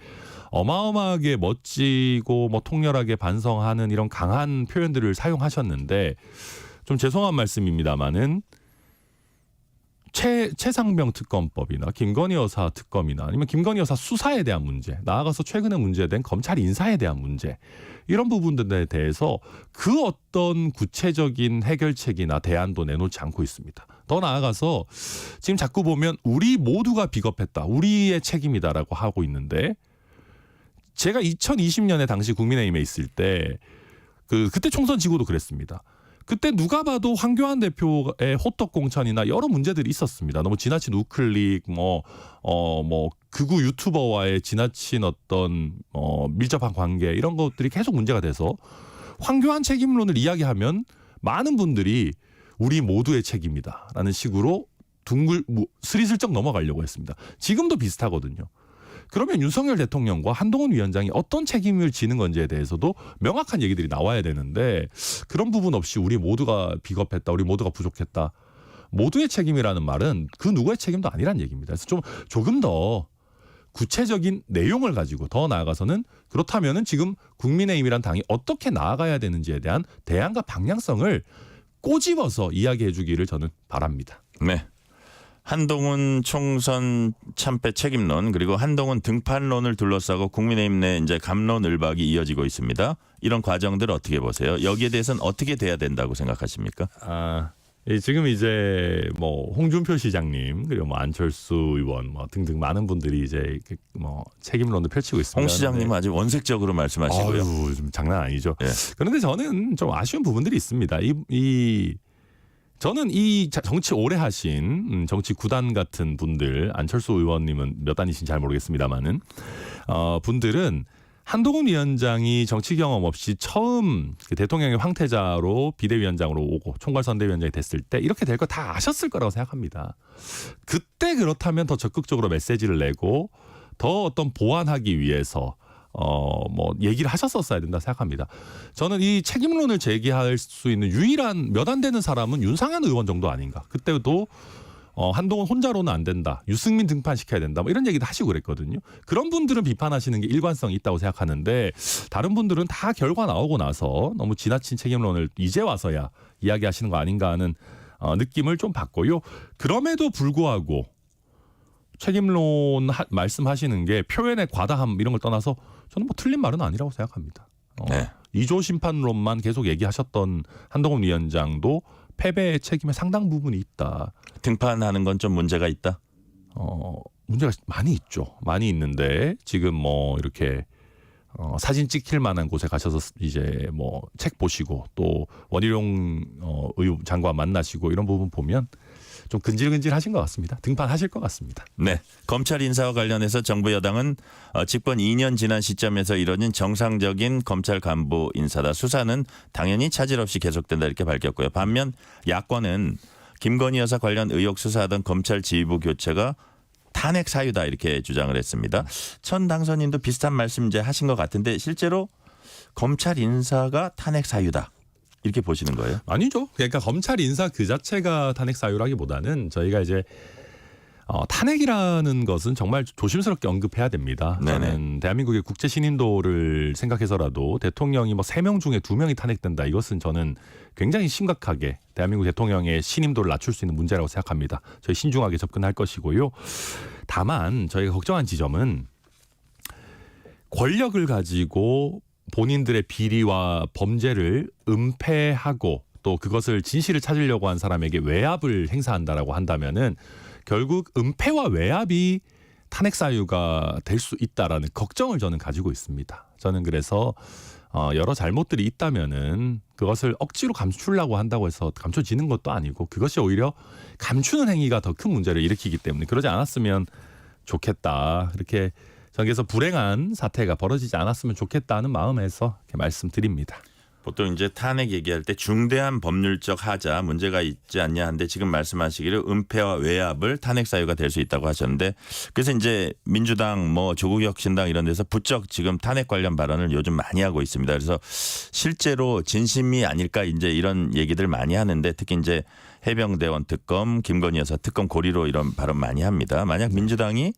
어마어마하게 멋지고 뭐 통렬하게 반성하는 이런 강한 표현들을 사용하셨는데 좀 죄송한 말씀입니다만은 최상병 특검법이나 김건희 여사 특검이나 아니면 김건희 여사 수사에 대한 문제, 나아가서 최근에 문제된 검찰 인사에 대한 문제 이런 부분들에 대해서 그 어떤 구체적인 해결책이나 대안도 내놓지 않고 있습니다. 더 나아가서 지금 자꾸 보면 우리 모두가 비겁했다, 우리의 책임이다라고 하고 있는데 제가 2020년에 당시 국민의힘에 있을 때 그때 총선 지고도 그랬습니다. 그때 누가 봐도 황교안 대표의 호떡 공천이나 여러 문제들이 있었습니다. 너무 지나친 우클릭, 극우 유튜버와의 지나친 어떤 밀접한 관계 이런 것들이 계속 문제가 돼서 황교안 책임론을 이야기하면 많은 분들이 우리 모두의 책임이다라는 식으로 스리슬쩍 넘어가려고 했습니다. 지금도 비슷하거든요. 그러면 윤석열 대통령과 한동훈 위원장이 어떤 책임을 지는 건지에 대해서도 명확한 얘기들이 나와야 되는데 그런 부분 없이 우리 모두가 비겁했다, 우리 모두가 부족했다. 모두의 책임이라는 말은 그 누구의 책임도 아니란 얘기입니다. 그래서 조금 더 구체적인 내용을 가지고 더 나아가서는 그렇다면은 지금 국민의힘이란 당이 어떻게 나아가야 되는지에 대한 대안과 방향성을 꼬집어서 이야기해 주기를 저는 바랍니다. 네. 한동훈 총선 참패 책임론 그리고 한동훈 등판론을 둘러싸고 국민의힘 내 이제 갑론을박이 이어지고 있습니다. 이런 과정들 어떻게 보세요? 여기에 대해서는 어떻게 돼야 된다고 생각하십니까? 지금 이제 뭐 홍준표 시장님 그리고 뭐 안철수 의원 뭐 등등 많은 분들이 이제 뭐 책임론을 펼치고 있습니다. 홍 시장님은 아주 원색적으로 말씀하시고요. 좀 장난 아니죠. 예. 그런데 저는 좀 아쉬운 부분들이 있습니다. 저는 이 정치 오래 하신 정치 구단 같은 분들, 안철수 의원님은 몇 단이신지 잘 모르겠습니다만은 분들은 한동훈 위원장이 정치 경험 없이 처음 대통령의 황태자로 비대위원장으로 오고 총괄선대위원장이 됐을 때 이렇게 될 거 다 아셨을 거라고 생각합니다. 그때 그렇다면 더 적극적으로 메시지를 내고 더 어떤 보완하기 위해서 얘기를 하셨었어야 된다 생각합니다. 저는 이 책임론을 제기할 수 있는 유일한 몇 안 되는 사람은 윤상현 의원 정도 아닌가. 그때도 한동훈 혼자로는 안 된다. 유승민 등판시켜야 된다. 뭐 이런 얘기도 하시고 그랬거든요. 그런 분들은 비판하시는 게 일관성이 있다고 생각하는데 다른 분들은 다 결과 나오고 나서 너무 지나친 책임론을 이제 와서야 이야기하시는 거 아닌가 하는 느낌을 좀 받고요. 그럼에도 불구하고 책임론 말씀하시는 게 표현의 과다함 이런 걸 떠나서 저는 뭐 틀린 말은 아니라고 생각합니다. 네. 2조 심판론만 계속 얘기하셨던 한동훈 위원장도 패배의 책임에 상당 부분이 있다. 등판하는 건 좀 문제가 있다. 문제가 많이 있죠. 많이 있는데 지금 뭐 이렇게 사진 찍힐 만한 곳에 가셔서 이제 뭐 책 보시고 또 원희룡 장관 만나시고 이런 부분 보면 좀 근질근질하신 것 같습니다. 등판하실 것 같습니다. 네, 검찰 인사와 관련해서 정부 여당은 집권 2년 지난 시점에서 이뤄진 정상적인 검찰 간부 인사다. 수사는 당연히 차질 없이 계속된다 이렇게 밝혔고요. 반면 야권은 김건희 여사 관련 의혹 수사하던 검찰 지휘부 교체가 탄핵 사유다 이렇게 주장을 했습니다. 천 당선인도 비슷한 말씀 이제 하신 것 같은데 실제로 검찰 인사가 탄핵 사유다. 이렇게 보시는 거예요? 아니죠. 그러니까 검찰 인사 그 자체가 탄핵 사유라기보다는 저희가 이제 탄핵이라는 것은 정말 조심스럽게 언급해야 됩니다. 네네. 저는 대한민국의 국제 신인도를 생각해서라도 대통령이 뭐 3명 중에 2명이 탄핵된다. 이것은 저는 굉장히 심각하게 대한민국 대통령의 신임도를 낮출 수 있는 문제라고 생각합니다. 저희 신중하게 접근할 것이고요. 다만 저희가 걱정한 지점은 권력을 가지고 본인들의 비리와 범죄를 은폐하고 또 그것을 진실을 찾으려고 한 사람에게 외압을 행사한다라고 한다면은 결국 은폐와 외압이 탄핵 사유가 될 수 있다라는 걱정을 저는 가지고 있습니다. 저는 그래서 여러 잘못들이 있다면은 그것을 억지로 감추려고 한다고 해서 감춰지는 것도 아니고 그것이 오히려 감추는 행위가 더 큰 문제를 일으키기 때문에 그러지 않았으면 좋겠다. 이렇게 저는 그래서 불행한 사태가 벌어지지 않았으면 좋겠다는 마음에서 이렇게 말씀드립니다. 보통 이제 탄핵 얘기할 때 중대한 법률적 하자 문제가 있지 않냐 하는데 지금 말씀하시기를 은폐와 외압을 탄핵 사유가 될 수 있다고 하셨는데 그래서 이제 민주당 뭐 조국혁신당 이런 데서 부쩍 지금 탄핵 관련 발언을 요즘 많이 하고 있습니다. 그래서 실제로 진심이 아닐까 이제 이런 얘기들 많이 하는데 특히 이제 해병대원 특검, 김건희 여사 특검 고리로 이런 발언 많이 합니다. 만약 민주당이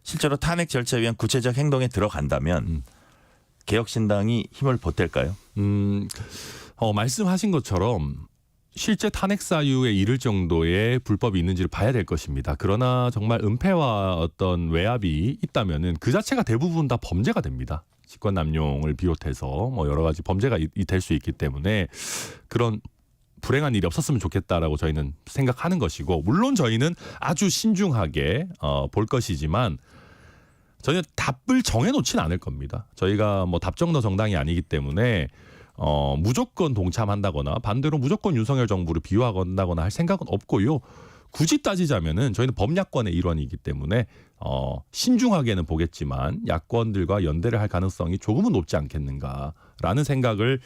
실제로 탄핵 절차에 위한 구체적 행동에 들어간다면 개혁신당이 힘을 보탤까요? 말씀하신 것처럼 실제 탄핵 사유에 이를 정도의 불법이 있는지를 봐야 될 것입니다. 그러나 정말 은폐와 어떤 외압이 있다면은 그 자체가 대부분 다 범죄가 됩니다. 직권남용을 비롯해서 뭐 여러 가지 범죄가 될 수 있기 때문에 그런 불행한 일이 없었으면 좋겠다라고 저희는 생각하는 것이고 물론 저희는 아주 신중하게 볼 것이지만 저희는 답을 정해놓지는 않을 겁니다. 저희가 뭐 답정너 정당이 아니기 때문에 무조건 동참한다거나 반대로 무조건 윤석열 정부를 비호하거나 할 생각은 없고요. 굳이 따지자면은 저희는 범야권의 일원이기 때문에 신중하게는 보겠지만 야권들과 연대를 할 가능성이 조금은 높지 않겠는가라는 생각을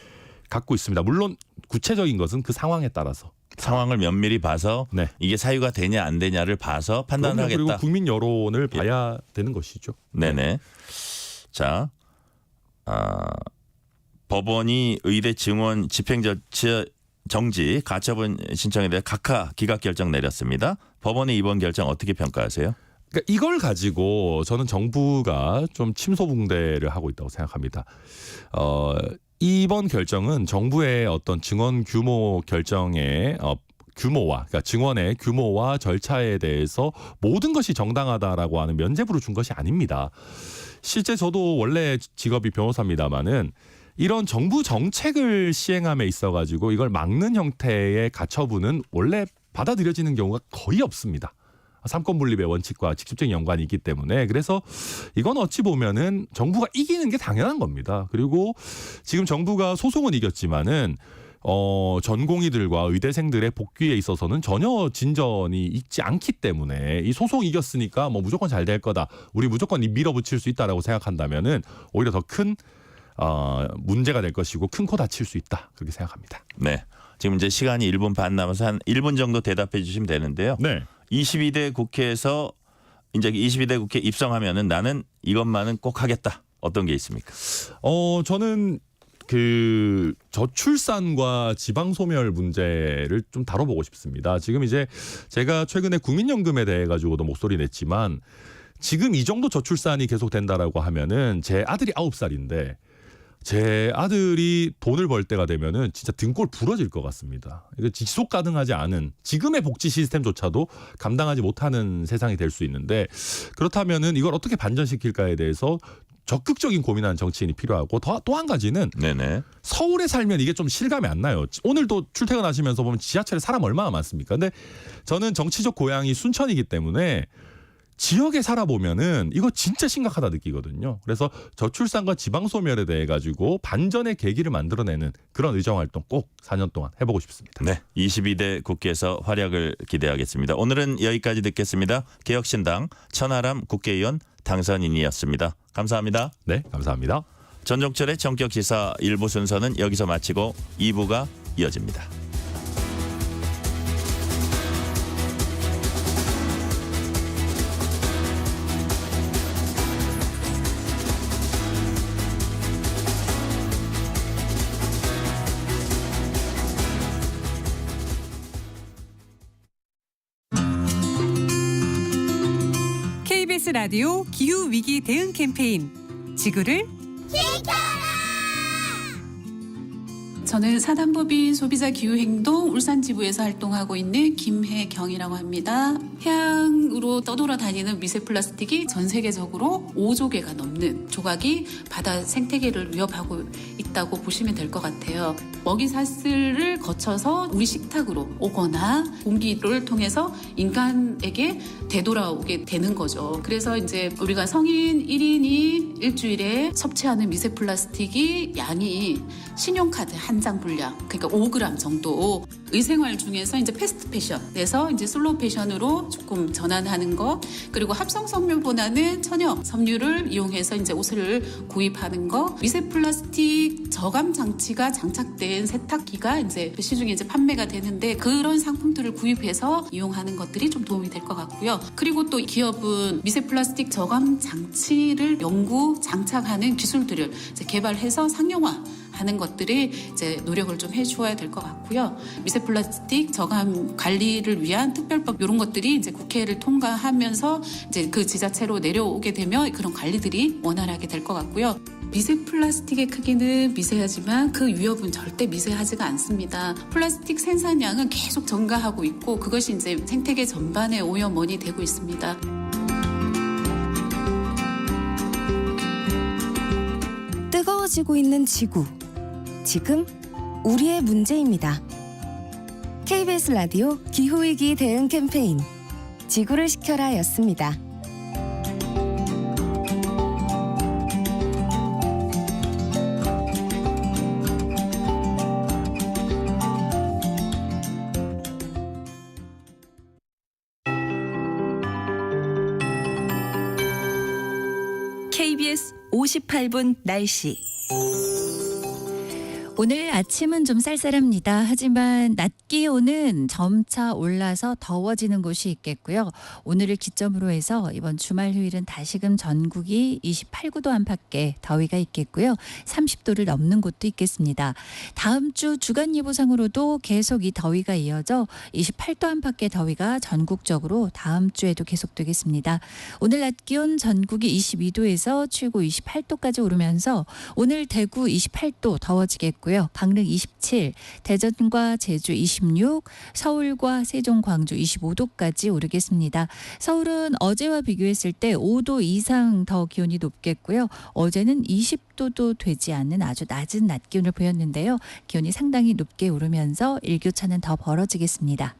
갖고 있습니다. 물론 구체적인 것은 그 상황에 따라서 상황을 면밀히 봐서 네. 이게 사유가 되냐 안 되냐를 봐서 판단을 하겠다. 그리고 국민 여론을 봐야 되는 것이죠. 네네. 자, 법원이 의대 증원 집행조치 정지 가처분 신청에 대해 각하 기각 결정 내렸습니다. 법원의 이번 결정 어떻게 평가하세요? 그러니까 이걸 가지고 저는 정부가 좀 침소붕대를 하고 있다고 생각합니다. 이번 결정은 정부의 어떤 증원 규모 결정의 규모와 그러니까 증원의 규모와 절차에 대해서 모든 것이 정당하다라고 하는 면죄부를 준 것이 아닙니다. 실제 저도 원래 직업이 변호사입니다마는 이런 정부 정책을 시행함에 있어 가지고 이걸 막는 형태의 가처분은 원래 받아들여지는 경우가 거의 없습니다. 삼권 분립의 원칙과 직접적인 연관이 있기 때문에 그래서 이건 어찌 보면은 정부가 이기는 게 당연한 겁니다. 그리고 지금 정부가 소송은 이겼지만은 전공의들과 의대생들의 복귀에 있어서는 전혀 진전이 있지 않기 때문에 이 소송 이겼으니까 뭐 무조건 잘 될 거다. 우리 무조건 밀어붙일 수 있다라고 생각한다면은 오히려 더 큰 문제가 될 것이고 큰 코 다칠 수 있다. 그렇게 생각합니다. 네. 지금 이제 시간이 1분 반 남아서 한 1분 정도 대답해 주시면 되는데요. 네. 22대 국회에서 이제 22대 국회 입성하면은 나는 이것만은 꼭 하겠다. 어떤 게 있습니까? 저는 그 저출산과 지방 소멸 문제를 좀 다뤄보고 싶습니다. 지금 이제 제가 최근에 국민연금에 대해 가지고도 목소리 냈지만 지금 이 정도 저출산이 계속된다라고 하면은 제 아들이 9살인데 제 아들이 돈을 벌 때가 되면은 진짜 등골 부러질 것 같습니다. 이거 지속 가능하지 않은 지금의 복지 시스템조차도 감당하지 못하는 세상이 될 수 있는데 그렇다면은 이걸 어떻게 반전시킬까에 대해서 적극적인 고민하는 정치인이 필요하고 또 한 가지는 네네. 서울에 살면 이게 좀 실감이 안 나요. 오늘도 출퇴근하시면서 보면 지하철에 사람 얼마나 많습니까? 근데 저는 정치적 고향이 순천이기 때문에 지역에 살아보면은 이거 진짜 심각하다 느끼거든요. 그래서 저출산과 지방소멸에 대해 가지고 반전의 계기를 만들어내는 그런 의정활동 꼭 4년 동안 해보고 싶습니다. 네, 22대 국회에서 활약을 기대하겠습니다. 오늘은 여기까지 듣겠습니다. 개혁신당 천하람 국회의원 당선인이었습니다. 감사합니다. 네, 감사합니다. 전종철의 전격시사 1부 순서는 여기서 마치고 2부가 이어집니다. KBS 라디오 기후위기 대응 캠페인 지구를 저는 사단법인 소비자 기후행동 울산지부에서 활동하고 있는 김혜경이라고 합니다. 해양으로 떠돌아다니는 미세 플라스틱이 전 세계적으로 5조 개가 넘는 조각이 바다 생태계를 위협하고 있다고 보시면 될 것 같아요. 먹이사슬을 거쳐서 우리 식탁으로 오거나 공기를 통해서 인간에게 되돌아오게 되는 거죠. 그래서 이제 우리가 성인 1인이 일주일에 섭취하는 미세 플라스틱이 양이 신용카드 한 장 분량, 그러니까 5g 정도. 의생활 중에서 이제 패스트 패션에서 이제 슬로우 패션으로 조금 전환하는 것, 그리고 합성 섬유보다는 천연 섬유를 이용해서 이제 옷을 구입하는 것, 미세 플라스틱 저감 장치가 장착된 세탁기가 이제 시중에 이제 판매가 되는데 그런 상품들을 구입해서 이용하는 것들이 좀 도움이 될 것 같고요. 그리고 또 기업은 미세 플라스틱 저감 장치를 연구 장착하는 기술들을 이제 개발해서 상용화 하는 것들이 이제 노력을 좀 해주어야 될 것 같고요. 미세 플라스틱 저감 관리를 위한 특별법 이런 것들이 이제 국회를 통과하면서 이제 그 지자체로 내려오게 되면 그런 관리들이 원활하게 될 것 같고요. 미세 플라스틱의 크기는 미세하지만 그 위협은 절대 미세하지가 않습니다. 플라스틱 생산량은 계속 증가하고 있고 그것이 이제 생태계 전반의 오염원이 되고 있습니다. 뜨거워지고 있는 지구. 지금 우리의 문제입니다. KBS 라디오 기후위기 대응 캠페인 지구를 지켜라 였습니다. KBS 58분 날씨. 오늘 아침은 좀 쌀쌀합니다. 하지만 낮 기온은 점차 올라서 더워지는 곳이 있겠고요. 오늘을 기점으로 해서 이번 주말 휴일은 다시금 전국이 28~9도 안팎의 더위가 있겠고요. 30도를 넘는 곳도 있겠습니다. 다음 주 주간 예보상으로도 계속 이 더위가 이어져 28도 안팎의 더위가 전국적으로 다음 주에도 계속되겠습니다. 오늘 낮 기온 전국이 22도에서 최고 28도까지 오르면서 오늘 대구 28도 더워지겠고요. 강릉 27, 대전과 제주 26, 서울과 세종, 광주 25도까지 오르겠습니다. 서울은 어제와 비교했을 때 5도 이상 더 기온이 높겠고요. 어제는 20도도 되지 않는 아주 낮은 낮 기온을 보였는데요. 기온이 상당히 높게 오르면서 일교차는 더 벌어지겠습니다.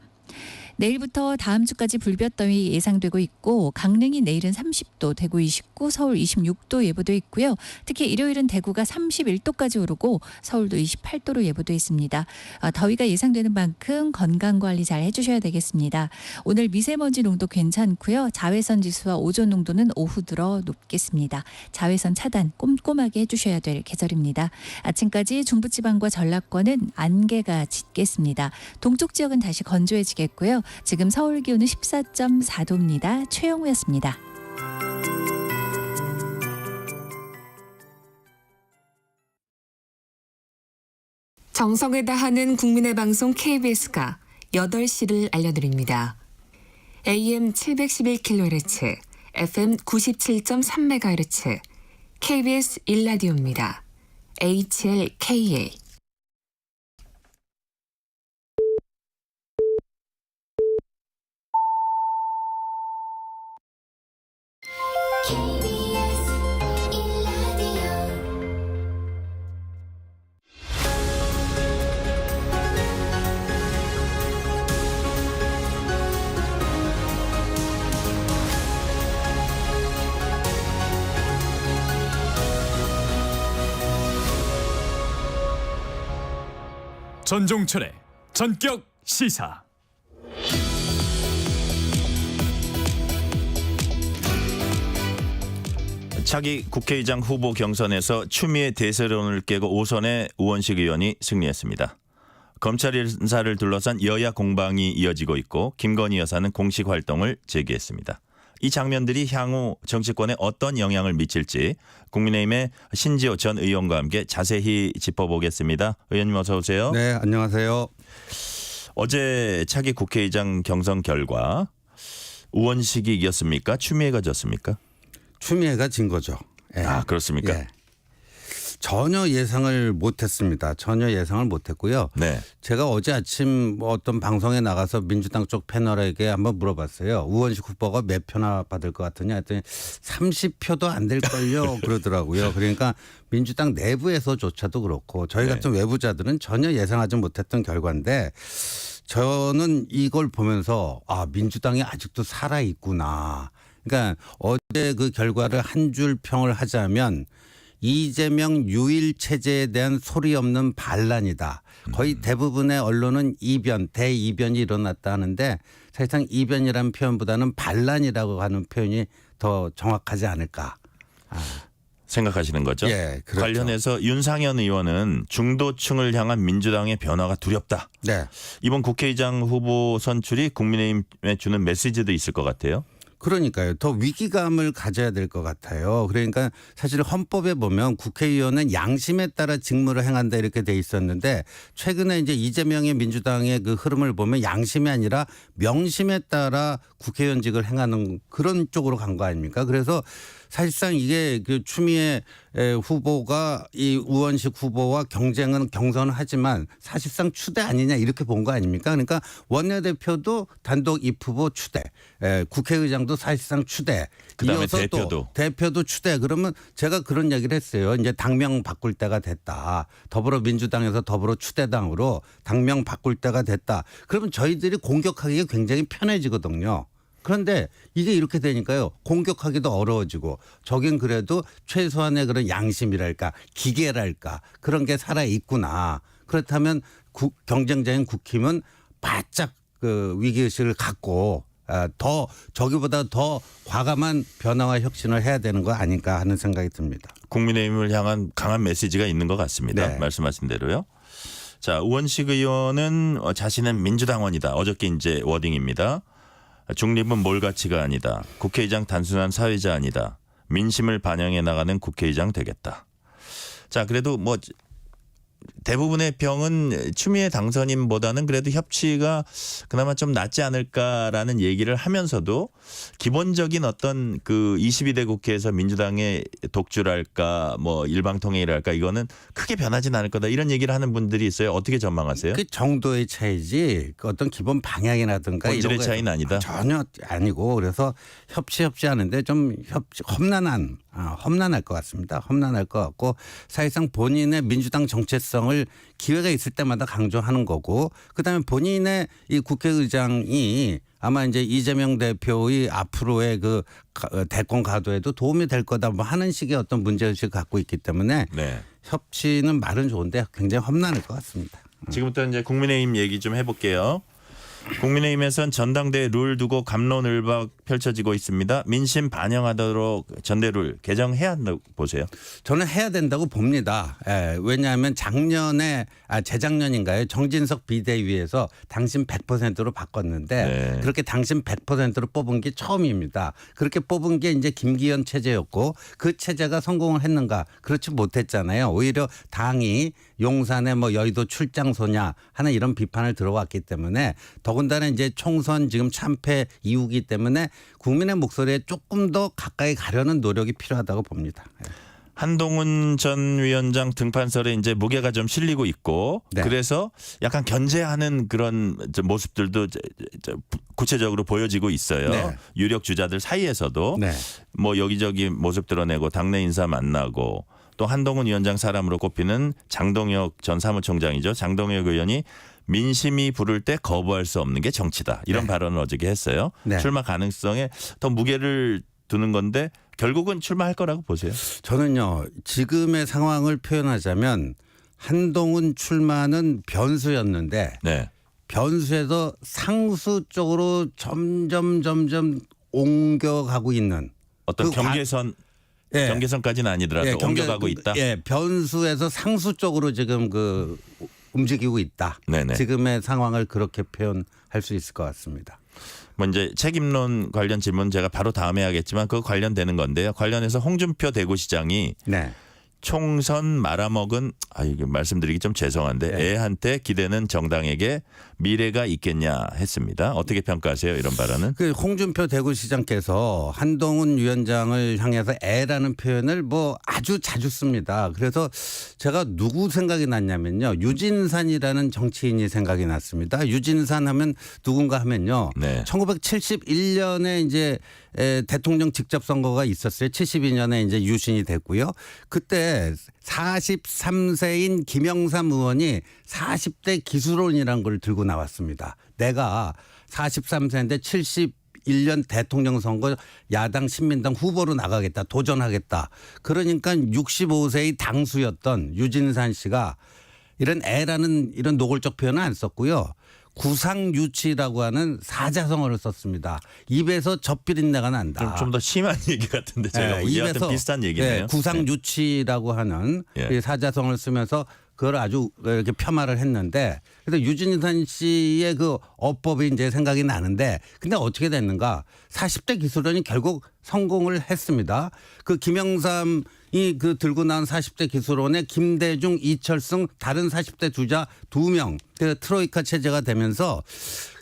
내일부터 다음 주까지 불볕더위 예상되고 있고 강릉이 내일은 30도, 대구 29, 서울 26도 예보돼 있고요. 특히 일요일은 대구가 31도까지 오르고 서울도 28도로 예보돼 있습니다. 더위가 예상되는 만큼 건강관리 잘 해주셔야 되겠습니다. 오늘 미세먼지 농도 괜찮고요. 자외선 지수와 오존 농도는 오후 들어 높겠습니다. 자외선 차단 꼼꼼하게 해주셔야 될 계절입니다. 아침까지 중부지방과 전라권은 안개가 짙겠습니다. 동쪽 지역은 다시 건조해지겠고요. 지금 서울 기온은 14.4도입니다. 최영우였습니다. 정성을 다하는 국민의 방송 KBS가 8시를 알려드립니다. AM 711kHz, FM 97.3MHz, KBS 1라디오입니다. HLKA. 전종철의 전격 시사. 차기 국회의장 후보 경선에서 추미애 대세론을 깨고 5선의 우원식 의원이 승리했습니다. 검찰 인사를 둘러싼 여야 공방이 이어지고 있고 김건희 여사는 공식 활동을 재개했습니다. 이 장면들이 향후 정치권에 어떤 영향을 미칠지 국민의힘의 신지호 전 의원과 함께 자세히 짚어보겠습니다. 의원님 어서 오세요. 네, 안녕하세요. 어제 차기 국회의장 경선 결과 우원식이 이겼습니까? 추미애가 졌습니까? 추미애가 진 거죠. 예. 아, 그렇습니까? 예. 전혀 예상을 못했습니다. 전혀 예상을 못했고요. 네. 제가 어제 아침 어떤 방송에 나가서 민주당 쪽 패널에게 한번 물어봤어요. 우원식 후보가 몇 표나 받을 것 같으냐 했더니 30표도 안 될걸요 그러더라고요. 그러니까 민주당 내부에서조차도 그렇고 저희 같은 외부자들은 전혀 예상하지 못했던 결과인데 저는 이걸 보면서 아, 민주당이 아직도 살아있구나. 그러니까 어제 그 결과를 한 줄 평을 하자면 이재명 유일 체제에 대한 소리 없는 반란이다. 거의 대부분의 언론은 대이변이 일어났다 하는데 사실상 이변이라는 표현보다는 반란이라고 하는 표현이 더 정확하지 않을까. 생각하시는 거죠? 예, 그렇죠. 관련해서 윤상현 의원은 중도층을 향한 민주당의 변화가 두렵다. 네. 이번 국회의장 후보 선출이 국민의힘에 주는 메시지도 있을 것 같아요. 그러니까요. 더 위기감을 가져야 될 것 같아요. 그러니까 사실 헌법에 보면 국회의원은 양심에 따라 직무를 행한다 이렇게 돼 있었는데 최근에 이제 이재명의 민주당의 그 흐름을 보면 양심이 아니라 명심에 따라 국회의원직을 행하는 그런 쪽으로 간 거 아닙니까? 그래서 사실상 이게 그 추미애 후보가 이 우원식 후보와 경선을 하지만 사실상 추대 아니냐 이렇게 본 거 아닙니까? 그러니까 원내대표도 단독 입후보 추대, 국회의장도 사실상 추대. 그다음에 이어서 또 대표도 추대. 그러면 제가 그런 얘기를 했어요. 이제 당명 바꿀 때가 됐다. 더불어민주당에서 더불어 추대당으로 당명 바꿀 때가 됐다. 그러면 저희들이 공격하기가 굉장히 편해지거든요. 그런데 이게 이렇게 되니까요. 공격하기도 어려워지고 저긴 그래도 최소한의 그런 양심이랄까 기계랄까 그런 게 살아있구나. 그렇다면 경쟁자인 국힘은 바짝 그 위기의식을 갖고 더 저기보다 더 과감한 변화와 혁신을 해야 되는 거 아닐까 하는 생각이 듭니다. 국민의힘을 향한 강한 메시지가 있는 것 같습니다. 네. 말씀하신 대로요. 자, 우원식 의원은 자신은 민주당원이다. 어저께 이제 워딩입니다. 중립은 몰가치가 아니다. 국회의장 단순한 사회자 아니다. 민심을 반영해 나가는 국회의장 되겠다. 자, 그래도 뭐 대부분의 평은 추미애 당선인보다는 그래도 협치가 그나마 좀 낫지 않을까라는 얘기를 하면서도 기본적인 어떤 그 22대 국회에서 민주당의 독주랄까 뭐 일방통행이랄까 이거는 크게 변하진 않을 거다 이런 얘기를 하는 분들이 있어요. 어떻게 전망하세요? 그 정도의 차이지 그 어떤 기본 방향이라든가 본질의 이런 차이는 아니다. 전혀 아니고 그래서 협치하는데 좀 험난할 것 같습니다. 험난할 것 같고 사실상 본인의 민주당 정체성을 기회가 있을 때마다 강조하는 거고 그다음에 본인의 이 국회의장이 아마 이제 이재명 대표의 앞으로의 그 대권 가도에도 도움이 될 거다 뭐 하는 식의 어떤 문제의식을 갖고 있기 때문에 네. 협치는 말은 좋은데 굉장히 험난할 것 같습니다. 지금부터 이제 국민의힘 얘기 좀 해볼게요. 국민의힘에선 전당대회 룰 두고 갑론을박 펼쳐지고 있습니다. 민심 반영하도록 전대룰 개정해야 한다고 보세요? 저는 해야 된다고 봅니다. 왜냐하면 재작년인가요? 정진석 비대위에서 당신 100%로 바꿨는데 네. 그렇게 당신 100%로 뽑은 게 처음입니다. 그렇게 뽑은 게 이제 김기현 체제였고 그 체제가 성공을 했는가? 그렇지 못했잖아요. 오히려 당이 용산에 뭐 여의도 출장소냐 하는 이런 비판을 들어왔기 때문에 더군다나 이제 총선 지금 참패 이후기 때문에 국민의 목소리에 조금 더 가까이 가려는 노력이 필요하다고 봅니다. 한동훈 전 위원장 등판설에 이제 무게가 좀 실리고 있고 네. 그래서 약간 견제하는 그런 모습들도 구체적으로 보여지고 있어요. 네. 유력 주자들 사이에서도 네. 뭐 여기저기 모습 드러내고 당내 인사 만나고 또 한동훈 위원장 사람으로 꼽히는 장동혁 전 사무총장이죠. 장동혁 의원이 민심이 부를 때 거부할 수 없는 게 정치다. 이런 네. 발언을 어저께 했어요. 네. 출마 가능성에 더 무게를 두는 건데 결국은 출마할 거라고 보세요? 저는요. 지금의 상황을 표현하자면 한동훈 출마는 변수였는데 네. 변수에서 상수 쪽으로 점점 옮겨가고 있는 어떤 그 경계선 예. 경계선까지는 아니더라도 옮겨가고 있다. 예, 변수에서 상수 쪽으로 지금 움직이고 있다. 네네. 지금의 상황을 그렇게 표현할 수 있을 것 같습니다. 뭐 이제 책임론 관련 질문 제가 바로 다음에 하겠지만 그거 관련되는 건데요. 관련해서 홍준표 대구시장이 네. 총선 말아먹은 이거 말씀드리기 좀 죄송한데 네. 애한테 기대는 정당에게 미래가 있겠냐 했습니다. 어떻게 평가하세요? 이런 발언은? 그 홍준표 대구시장께서 한동훈 위원장을 향해서 애라는 표현을 뭐 아주 자주 씁니다. 그래서 제가 누구 생각이 났냐면요. 유진산이라는 정치인이 생각이 났습니다. 유진산 하면 누군가 하면요. 네. 1971년에 이제 대통령 직접 선거가 있었어요. 72년에 이제 유신이 됐고요. 그때 43세인 김영삼 의원이 40대 기술론이라는 걸 들고 나왔습니다. 내가 43세인데 71년 대통령 선거 야당 신민당 후보로 나가겠다. 도전하겠다. 그러니까 65세의 당수였던 유진산 씨가 이런 애라는 이런 노골적 표현은 안 썼고요. 구상유치라고 하는 사자성어를 썼습니다. 입에서 젖비린내가 난다. 좀 더 심한 얘기 같은데 제가 입에서 비슷한 얘기네요. 구상유치라고 하는 예. 사자성어를 쓰면서 그걸 아주 이렇게 폄하를 했는데 그래서 유진산 씨의 그 어법이 이제 생각이 나는데 근데 어떻게 됐는가? 40대 기술원이 결국 성공을 했습니다. 그 김영삼이 그 들고 나온 40대 기술원에 김대중, 이철승 다른 40대 주자 2명 그 트로이카 체제가 되면서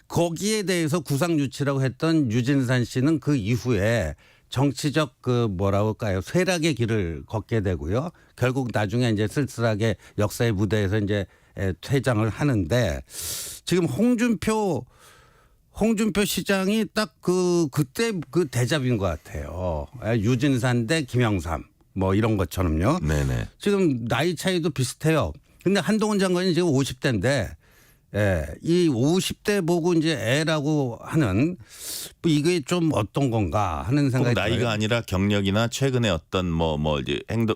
거기에 대해서 구상유치라고 했던 유진산 씨는 그 이후에 정치적 뭐라고 할까요? 쇠락의 길을 걷게 되고요. 결국 나중에 이제 쓸쓸하게 역사의 무대에서 이제 퇴장을 하는데 지금 홍준표 시장이 딱 그때 그 대잡인 것 같아요. 유진산 대 김영삼 뭐 이런 것처럼요. 네네. 지금 나이 차이도 비슷해요. 근데 한동훈 장관이 지금 50대인데 이 50대 보고 이제 애라고 하는 이게 좀 어떤 건가 하는 생각이 들어요. 나이가 아니라 경력이나 최근에 어떤 이제 행동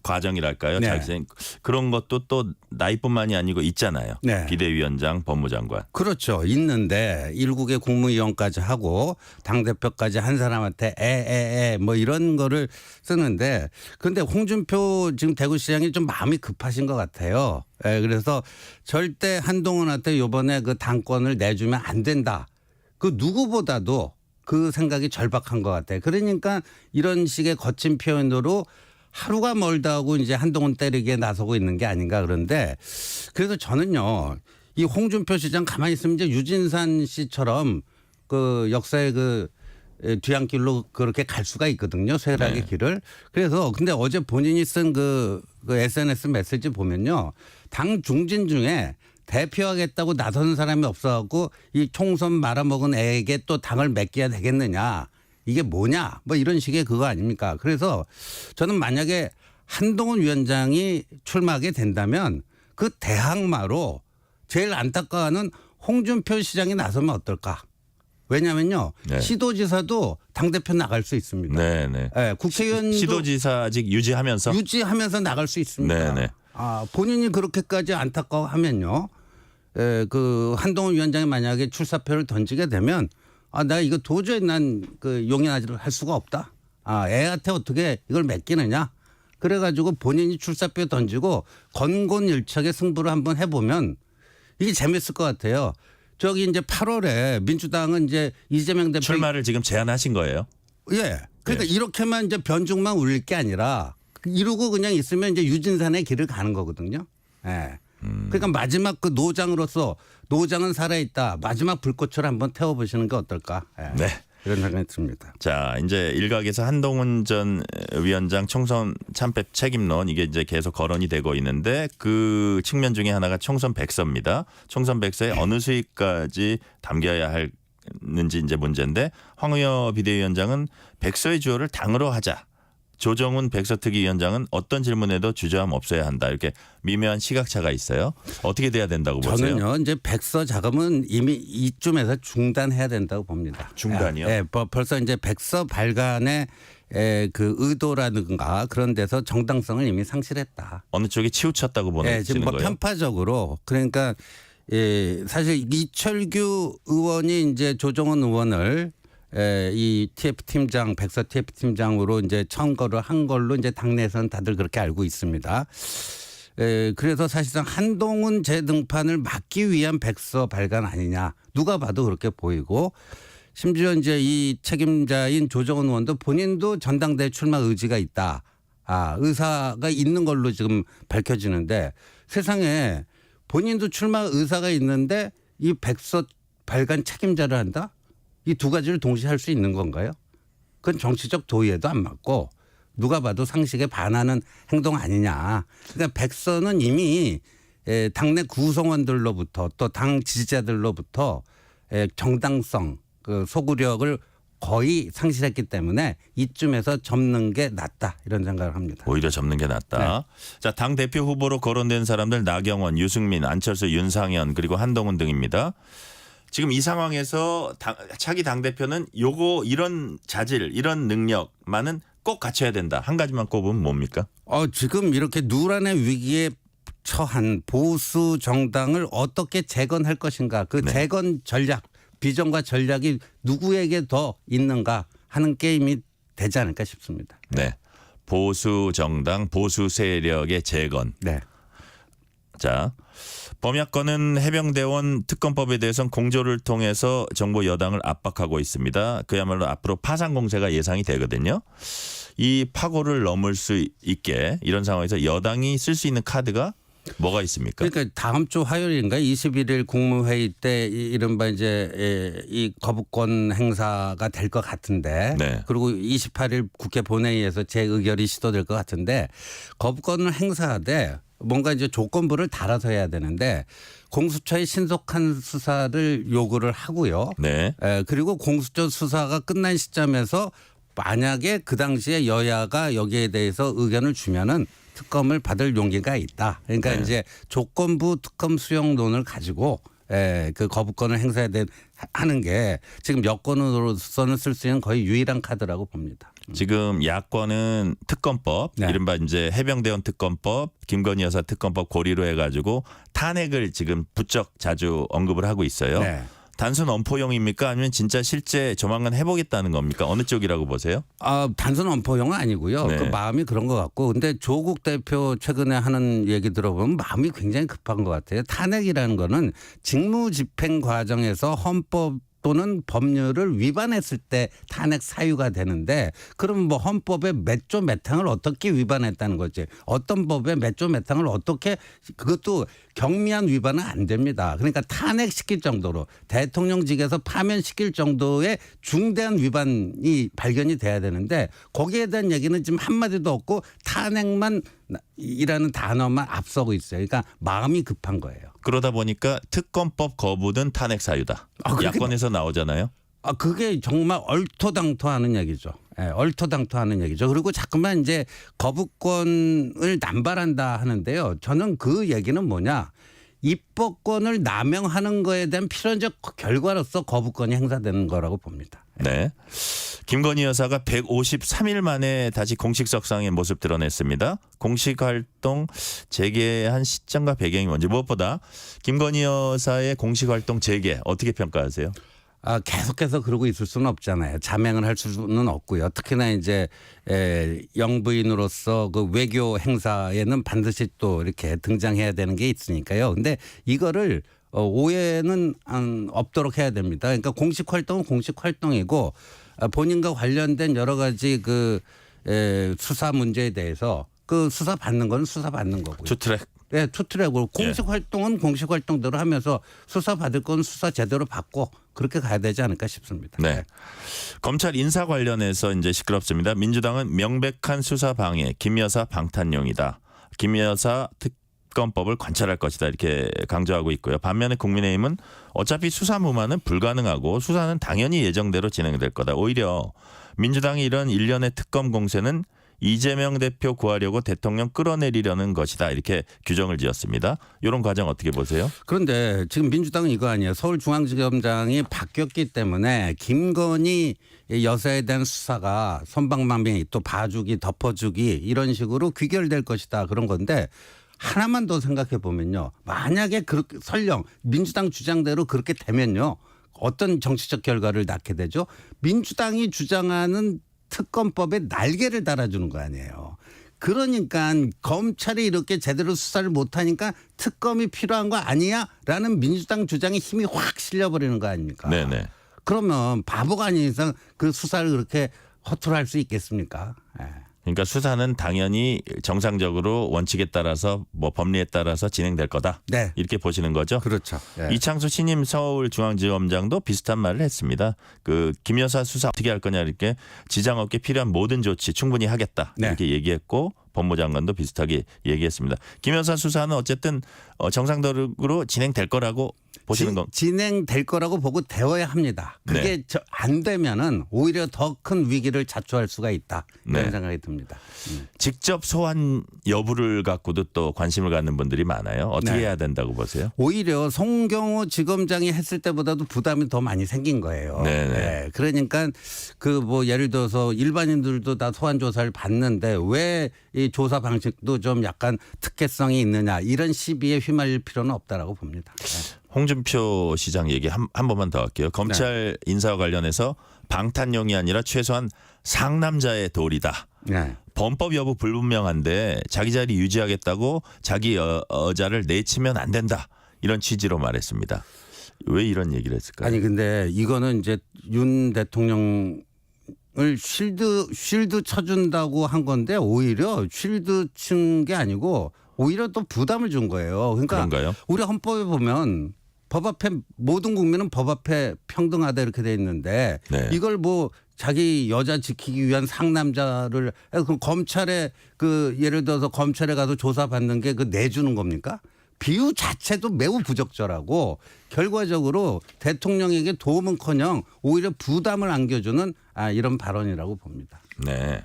과정이랄까요? 네. 자기생 그런 것도 또 나이뿐만이 아니고 있잖아요. 네. 비대위원장, 법무장관. 그렇죠. 있는데 일국의 국무위원까지 하고 당대표까지 한 사람한테 뭐 이런 거를 쓰는데 근데 홍준표 지금 대구시장이 좀 마음이 급하신 것 같아요. 그래서 절대 한동훈한테 이번에 그 당권을 내주면 안 된다. 그 누구보다도 그 생각이 절박한 것 같아요. 그러니까 이런 식의 거친 표현으로 하루가 멀다 하고 이제 한동훈 때리기에 나서고 있는 게 아닌가 그런데 그래서 저는요. 이 홍준표 시장 가만히 있으면 이제 유진산 씨처럼 그 역사의 그 뒤안길로 그렇게 갈 수가 있거든요. 쇠락의 길을. 그래서 근데 어제 본인이 쓴 그 SNS 메시지 보면요. 당 중진 중에 대표하겠다고 나선 사람이 없어갖고 이 총선 말아먹은 애에게 또 당을 맡겨야 되겠느냐. 이게 뭐냐. 뭐 이런 식의 그거 아닙니까. 그래서 저는 만약에 한동훈 위원장이 출마하게 된다면 그 대항마로 제일 안타까워하는 홍준표 시장이 나서면 어떨까. 왜냐면요. 네. 시도지사도 당대표 나갈 수 있습니다. 네네. 네, 국회의원도 시도지사 아직 유지하면서 나갈 수 있습니다. 네네. 본인이 그렇게까지 안타까워하면요. 그 한동훈 위원장이 만약에 출사표를 던지게 되면 나 이거 도저히 난 그 용인하지 할 수가 없다. 애한테 어떻게 이걸 맡기느냐. 그래가지고 본인이 출사표 던지고 건곤일척의 승부를 한번 해보면 이게 재밌을 것 같아요. 저기 이제 8월에 민주당은 이제 이재명 대표 출마를 지금 제안하신 거예요? 예. 그러니까 이렇게만 이제 변죽만 울릴 게 아니라 이러고 그냥 있으면 이제 유진산의 길을 가는 거거든요. 예. 그러니까 마지막 그 노장으로서 노장은 살아있다. 마지막 불꽃을 한번 태워보시는 게 어떨까. 예. 네. 이런 생각이 듭니다. 자, 이제 일각에서 한동훈 전 위원장 총선 참패 책임론 이게 이제 계속 거론이 되고 있는데 그 측면 중에 하나가 총선 백서입니다. 총선 백서에 어느 수익까지 담겨야 하는지 이제 문제인데 황의여 비대위원장은 백서의 주어를 당으로 하자. 조정훈 백서특위위원장은 어떤 질문에도 주저함 없어야 한다. 이렇게 미묘한 시각차가 있어요. 어떻게 돼야 된다고 보세요? 저는요. 이제 백서 자금은 이미 이쯤에서 중단해야 된다고 봅니다. 중단이요? 예, 벌써 이제 백서 발간의 그 의도라든가 그런 데서 정당성을 이미 상실했다. 어느 쪽이 치우쳤다고 보는 지금 뭐 거예요? 편파적으로 그러니까 사실 이철규 의원이 이제 조정훈 의원을 이 TF 팀장 백서 TF 팀장으로 이제 청거를 한 걸로 이제 당내에서는 다들 그렇게 알고 있습니다. 그래서 사실상 한동훈 재등판을 막기 위한 백서 발간 아니냐 누가 봐도 그렇게 보이고 심지어 이제 이 책임자인 조정훈 의원도 본인도 전당대회 출마 의지가 있다. 의사가 있는 걸로 지금 밝혀지는데 세상에 본인도 출마 의사가 있는데 이 백서 발간 책임자를 한다? 이 두 가지를 동시에 할 수 있는 건가요? 그건 정치적 도의에도 안 맞고 누가 봐도 상식에 반하는 행동 아니냐. 그러니까 백서는 이미 당내 구성원들로부터 또 당 지지자들로부터 정당성, 그 소구력을 거의 상실했기 때문에 이쯤에서 접는 게 낫다 이런 생각을 합니다. 오히려 접는 게 낫다. 네. 자, 당 대표 후보로 거론된 사람들 나경원, 유승민, 안철수, 윤상현 그리고 한동훈 등입니다. 지금 이 상황에서 차기 당대표는 이런 자질, 이런 능력만은 꼭 갖춰야 된다. 한 가지만 꼽으면 뭡니까? 지금 이렇게 누란의 위기에 처한 보수 정당을 어떻게 재건할 것인가. 그 네. 재건 전략, 비전과 전략이 누구에게 더 있는가 하는 게임이 되지 않을까 싶습니다. 네. 보수 정당, 보수 세력의 재건. 네. 자, 범야권은 해병대원 특검법에 대해서는 공조를 통해서 정부 여당을 압박하고 있습니다. 그야말로 앞으로 파상 공세가 예상이 되거든요. 이 파고를 넘을 수 있게 이런 상황에서 여당이 쓸 수 있는 카드가 뭐가 있습니까? 그러니까 다음 주 화요일인가 21일 국무회의 때 이른바 이제 이 거부권 행사가 될 것 같은데 네. 그리고 28일 국회 본회의에서 재의결이 시도될 것 같은데 거부권을 행사하되 뭔가 이제 조건부를 달아서 해야 되는데 공수처의 신속한 수사를 요구를 하고요. 네. 그리고 공수처 수사가 끝난 시점에서 만약에 그 당시에 여야가 여기에 대해서 의견을 주면은 특검을 받을 용기가 있다. 그러니까 네. 이제 조건부 특검 수용론을 가지고 그 거부권을 행사해야 하는 게 지금 여권으로서는 쓸 수 있는 거의 유일한 카드라고 봅니다. 지금 야권은 특검법, 네. 이른바 이제 해병대원 특검법, 김건희 여사 특검법 고리로 해가지고 탄핵을 지금 부쩍 자주 언급을 하고 있어요. 네. 단순 엄포용입니까? 아니면 진짜 실제 조만간 해보겠다는 겁니까? 어느 쪽이라고 보세요? 단순 엄포용은 아니고요. 네. 그 마음이 그런 것 같고. 근데 조국 대표 최근에 하는 얘기 들어보면 마음이 굉장히 급한 것 같아요. 탄핵이라는 거는 직무집행 과정에서 헌법 또는 법률을 위반했을 때 탄핵 사유가 되는데 그럼 뭐 헌법의 몇 조 몇 항을 어떻게 위반했다는 거지. 어떤 법의 몇 조 몇 항을 어떻게 그것도 경미한 위반은 안 됩니다. 그러니까 탄핵시킬 정도로 대통령직에서 파면시킬 정도의 중대한 위반이 발견이 돼야 되는데 거기에 대한 얘기는 지금 한마디도 없고 탄핵만 이라는 단어만 앞서고 있어요. 그러니까 마음이 급한 거예요. 그러다 보니까 특검법 거부든 탄핵 사유다. 야권에서 나오잖아요. 그게 정말 얼토당토하는 얘기죠. 얼토당토하는 얘기죠. 그리고 자꾸만 이제 거부권을 남발한다 하는데요. 저는 그 얘기는 뭐냐. 입법권을 남용하는 거에 대한 필연적 결과로서 거부권이 행사되는 거라고 봅니다. 네. 김건희 여사가 153일 만에 다시 공식 석상의 모습 드러냈습니다. 공식 활동 재개한 시점과 배경이 뭔지 무엇보다 김건희 여사의 공식 활동 재개 어떻게 평가하세요? 계속해서 그러고 있을 수는 없잖아요. 자맹을 할 수는 없고요. 특히나 이제 영부인으로서 그 외교 행사에는 반드시 또 이렇게 등장해야 되는 게 있으니까요. 근데 이거를 오해는 없도록 해야 됩니다. 그러니까 공식 활동은 공식 활동이고 본인과 관련된 여러 가지 그 수사 문제에 대해서 그 수사 받는 건 수사 받는 거고요. 투트랙. 네, 투트랙으로 공식 활동은 공식 활동대로 하면서 수사 받을 건 수사 제대로 받고 그렇게 가야 되지 않을까 싶습니다. 네. 검찰 인사 관련해서 이제 시끄럽습니다. 민주당은 명백한 수사 방해, 김 여사 방탄용이다. 김 여사 특검법을 관찰할 것이다 이렇게 강조하고 있고요. 반면에 국민의힘은 어차피 수사 무마는 불가능하고 수사는 당연히 예정대로 진행될 거다. 오히려 민주당이 이런 일련의 특검 공세는 이재명 대표 구하려고 대통령 끌어내리려는 것이다 이렇게 규정을 지었습니다. 이런 과정 어떻게 보세요? 그런데 지금 민주당은 이거 아니에요. 서울중앙지검장이 바뀌었기 때문에 김건희 여사에 대한 수사가 솜방망이 또 봐주기 덮어주기 이런 식으로 귀결될 것이다 그런 건데 하나만 더 생각해 보면요. 만약에 그렇게 설령 민주당 주장대로 그렇게 되면요. 어떤 정치적 결과를 낳게 되죠. 민주당이 주장하는 특검법에 날개를 달아주는 거 아니에요. 그러니까 검찰이 이렇게 제대로 수사를 못하니까 특검이 필요한 거 아니야? 라는 민주당 주장에 힘이 확 실려버리는 거 아닙니까? 네네. 그러면 바보가 아닌 이상 그 수사를 그렇게 허투루 할 수 있겠습니까? 그러니까 수사는 당연히 정상적으로 원칙에 따라서 뭐 법리에 따라서 진행될 거다. 네. 이렇게 보시는 거죠. 그렇죠. 네. 이창수 신임 서울중앙지검장도 비슷한 말을 했습니다. 그 김 여사 수사 어떻게 할 거냐 이렇게 지장 없게 필요한 모든 조치 충분히 하겠다 이렇게 얘기했고 법무장관도 비슷하게 얘기했습니다. 김 여사 수사는 어쨌든 정상적으로 진행될 거라고 보시는 건 진행될 거라고 보고 되어야 합니다. 그게 안 되면은 오히려 더 큰 위기를 자초할 수가 있다. 이런 생각이 듭니다. 직접 소환 여부를 갖고도 또 관심을 갖는 분들이 많아요. 어떻게 해야 된다고 보세요? 오히려 송경호 지검장이 했을 때보다도 부담이 더 많이 생긴 거예요. 네. 그러니까 그 뭐 예를 들어서 일반인들도 다 소환 조사를 받는데 왜 이 조사 방식도 좀 약간 특혜성이 있느냐 이런 시비에 휘말릴 필요는 없다라고 봅니다. 홍준표 시장 얘기 한 번만 더 할게요. 검찰 인사와 관련해서 방탄용이 아니라 최소한 상남자의 도리다. 범법 여부 불분명한데 자기 자리 유지하겠다고 자기 여자를 내치면 안 된다. 이런 취지로 말했습니다. 왜 이런 얘기를 했을까요? 아니 근데 이거는 이제 윤 대통령을 쉴드 쳐준다고 한 건데 오히려 쉴드 친 게 아니고 오히려 또 부담을 준 거예요. 그러니까 그런가요? 우리 헌법에 보면 법 앞에 모든 국민은 법 앞에 평등하다 이렇게 돼 있는데 이걸 뭐 자기 여자 지키기 위한 상남자를 그 검찰에 그 예를 들어서 검찰에 가서 조사받는 게 그 내주는 겁니까? 비유 자체도 매우 부적절하고 결과적으로 대통령에게 도움은커녕 오히려 부담을 안겨주는 이런 발언이라고 봅니다. 네.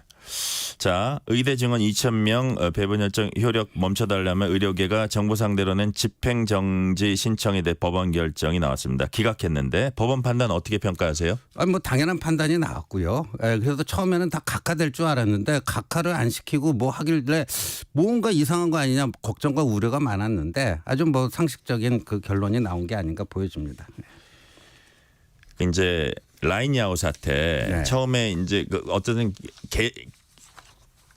자, 의대 증원 2,000명 배분 결정 효력 멈춰달라며 의료계가 정부 상대로 낸 집행정지 신청에 대해 법원 결정이 나왔습니다. 기각했는데 법원 판단 어떻게 평가하세요? 뭐 당연한 판단이 나왔고요. 그래서 처음에는 다 각하될 줄 알았는데 각하를 안 시키고 뭐 하길래 뭔가 이상한 거 아니냐 걱정과 우려가 많았는데 아주 뭐 상식적인 그 결론이 나온 게 아닌가 보여집니다. 이제 라인야오 사태 처음에 이제 그 어떤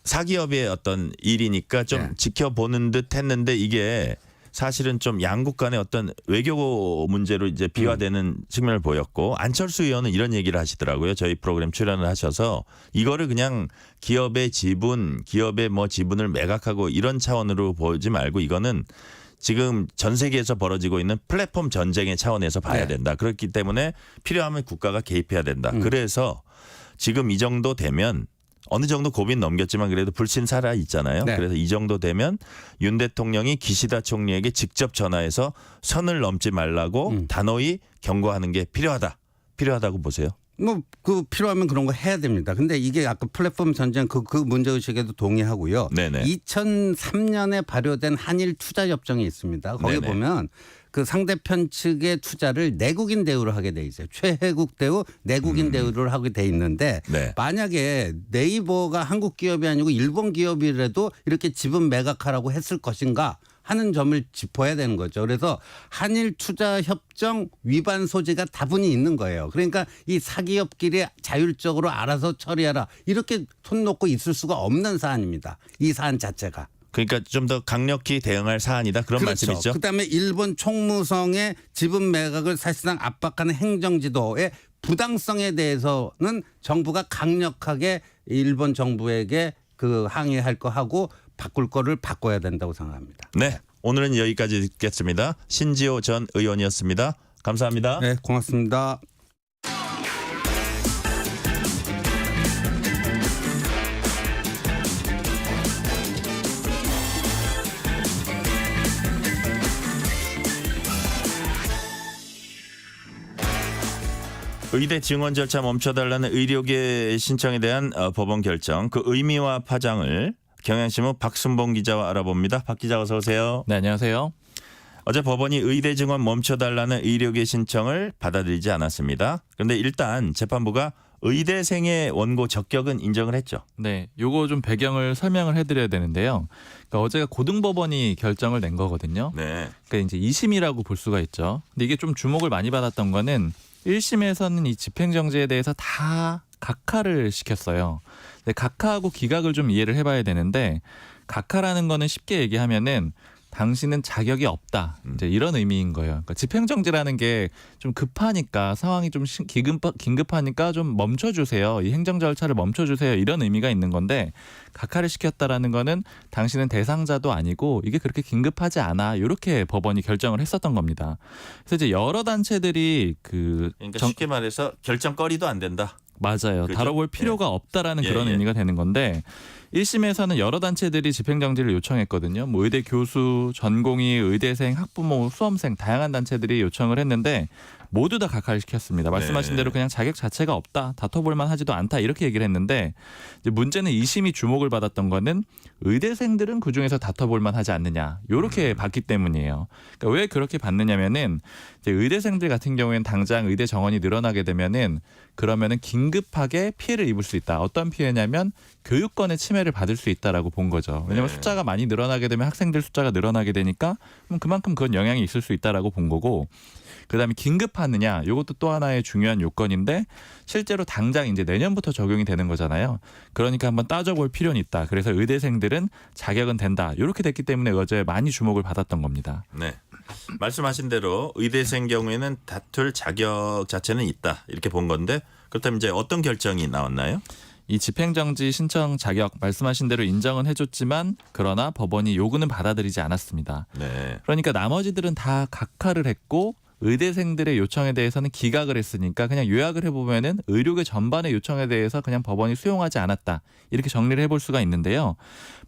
사기업의 어떤 일이니까 좀 지켜보는 듯 했는데 이게 사실은 좀 양국 간의 어떤 외교 문제로 이제 비화되는 측면을 보였고 안철수 의원은 이런 얘기를 하시더라고요. 저희 프로그램 출연을 하셔서 이거를 그냥 기업의 지분, 기업의 뭐 지분을 매각하고 이런 차원으로 보지 말고 이거는 지금 전 세계에서 벌어지고 있는 플랫폼 전쟁의 차원에서 봐야 된다. 그렇기 때문에 필요하면 국가가 개입해야 된다. 그래서 지금 이 정도 되면 어느 정도 고비는 넘겼지만 그래도 불신 살아 있잖아요. 그래서 이 정도 되면 윤 대통령이 기시다 총리에게 직접 전화해서 선을 넘지 말라고 단호히 경고하는 게 필요하다고 보세요. 뭐 그 필요하면 그런 거 해야 됩니다. 근데 이게 아까 플랫폼 전쟁 그 문제 의식에도 동의하고요. 네네. 2003년에 발효된 한일 투자 협정이 있습니다. 거기 네네. 보면 그 상대편 측의 투자를 내국인 대우로 하게 돼 있어요. 최혜국 대우, 내국인 대우를 하게 돼 있는데 네. 만약에 네이버가 한국 기업이 아니고 일본 기업이라도 이렇게 지분 매각하라고 했을 것인가 하는 점을 짚어야 되는 거죠. 그래서 한일 투자 협정 위반 소지가 다분히 있는 거예요. 그러니까 이 사기업끼리 자율적으로 알아서 처리하라 이렇게 손 놓고 있을 수가 없는 사안입니다. 이 사안 자체가. 그러니까 좀 더 강력히 대응할 사안이다 그런 그렇죠. 말씀이죠. 그다음에 일본 총무성의 지분 매각을 사실상 압박하는 행정지도의 부당성에 대해서는 정부가 강력하게 일본 정부에게 그 항의할 거 하고 바꿀 거를 바꿔야 된다고 생각합니다. 네, 오늘은 여기까지 듣겠습니다. 신지호 전 의원이었습니다. 감사합니다. 네, 고맙습니다. 의대 증원 절차 멈춰달라는 의료계 신청에 대한 법원 결정, 그 의미와 파장을 경향신문 박순봉 기자와 알아봅니다. 박 기자 어서 오세요. 네, 안녕하세요. 어제 법원이 의대 증원 멈춰달라는 의료계 신청을 받아들이지 않았습니다. 그런데 일단 재판부가 의대생의 원고 적격은 인정을 했죠. 네, 요거 좀 배경을 설명을 해드려야 되는데요. 그러니까 어제가 고등법원이 결정을 낸 거거든요. 네. 그러니까 이제 2심이라고 볼 수가 있죠. 근데 이게 좀 주목을 많이 받았던 거는 1심에서는 이 집행정지에 대해서 다 각하를 시켰어요. 근데 각하하고 기각을 좀 이해를 해봐야 되는데 각하라는 거는 쉽게 얘기하면은 당신은 자격이 없다. 이제 이런 의미인 거예요. 그러니까 집행정지라는 게 좀 급하니까 상황이 좀 긴급하니까 좀 멈춰주세요. 이 행정 절차를 멈춰주세요. 이런 의미가 있는 건데 각하를 시켰다라는 거는 당신은 대상자도 아니고 이게 그렇게 긴급하지 않아. 이렇게 법원이 결정을 했었던 겁니다. 그래서 이제 여러 단체들이 그러니까 쉽게 말해서 결정거리도 안 된다. 맞아요. 그렇죠? 다뤄볼 필요가 없다라는 예, 그런 예. 의미가 되는 건데 1심에서는 여러 단체들이 집행정지를 요청했거든요. 뭐 의대 교수, 전공의, 의대생, 학부모, 수험생 다양한 단체들이 요청을 했는데 모두 다 각하를 시켰습니다. 말씀하신 네. 대로 그냥 자격 자체가 없다, 다퉈볼 만하지도 않다 이렇게 얘기를 했는데 이제 문제는 2심이 주목을 받았던 거는 의대생들은 그중에서 다퉈볼 만하지 않느냐 이렇게 봤기 때문이에요. 그러니까 왜 그렇게 봤느냐면은 이제 의대생들 같은 경우에는 당장 의대 정원이 늘어나게 되면은 그러면은 긴급하게 피해를 입을 수 있다. 어떤 피해냐면 교육권의 침해를 받을 수 있다라고 본 거죠. 왜냐하면 네. 숫자가 많이 늘어나게 되면 학생들 숫자가 늘어나게 되니까 그만큼 그건 영향이 있을 수 있다라고 본 거고. 그다음에 긴급하느냐 이것도 또 하나의 중요한 요건인데 실제로 당장 이제 내년부터 적용이 되는 거잖아요. 그러니까 한번 따져볼 필요는 있다. 그래서 의대생들은 자격은 된다. 이렇게 됐기 때문에 어제 많이 주목을 받았던 겁니다. 네. 말씀하신 대로 의대생 경우에는 다툴 자격 자체는 있다. 이렇게 본 건데 그렇다면 이제 어떤 결정이 나왔나요? 이 집행정지 신청 자격 말씀하신 대로 인정은 해줬지만 그러나 법원이 요구는 받아들이지 않았습니다. 네. 그러니까 나머지들은 다 각하를 했고 의대생들의 요청에 대해서는 기각을 했으니까 그냥 요약을 해보면은 의료계 전반의 요청에 대해서 그냥 법원이 수용하지 않았다. 이렇게 정리를 해볼 수가 있는데요.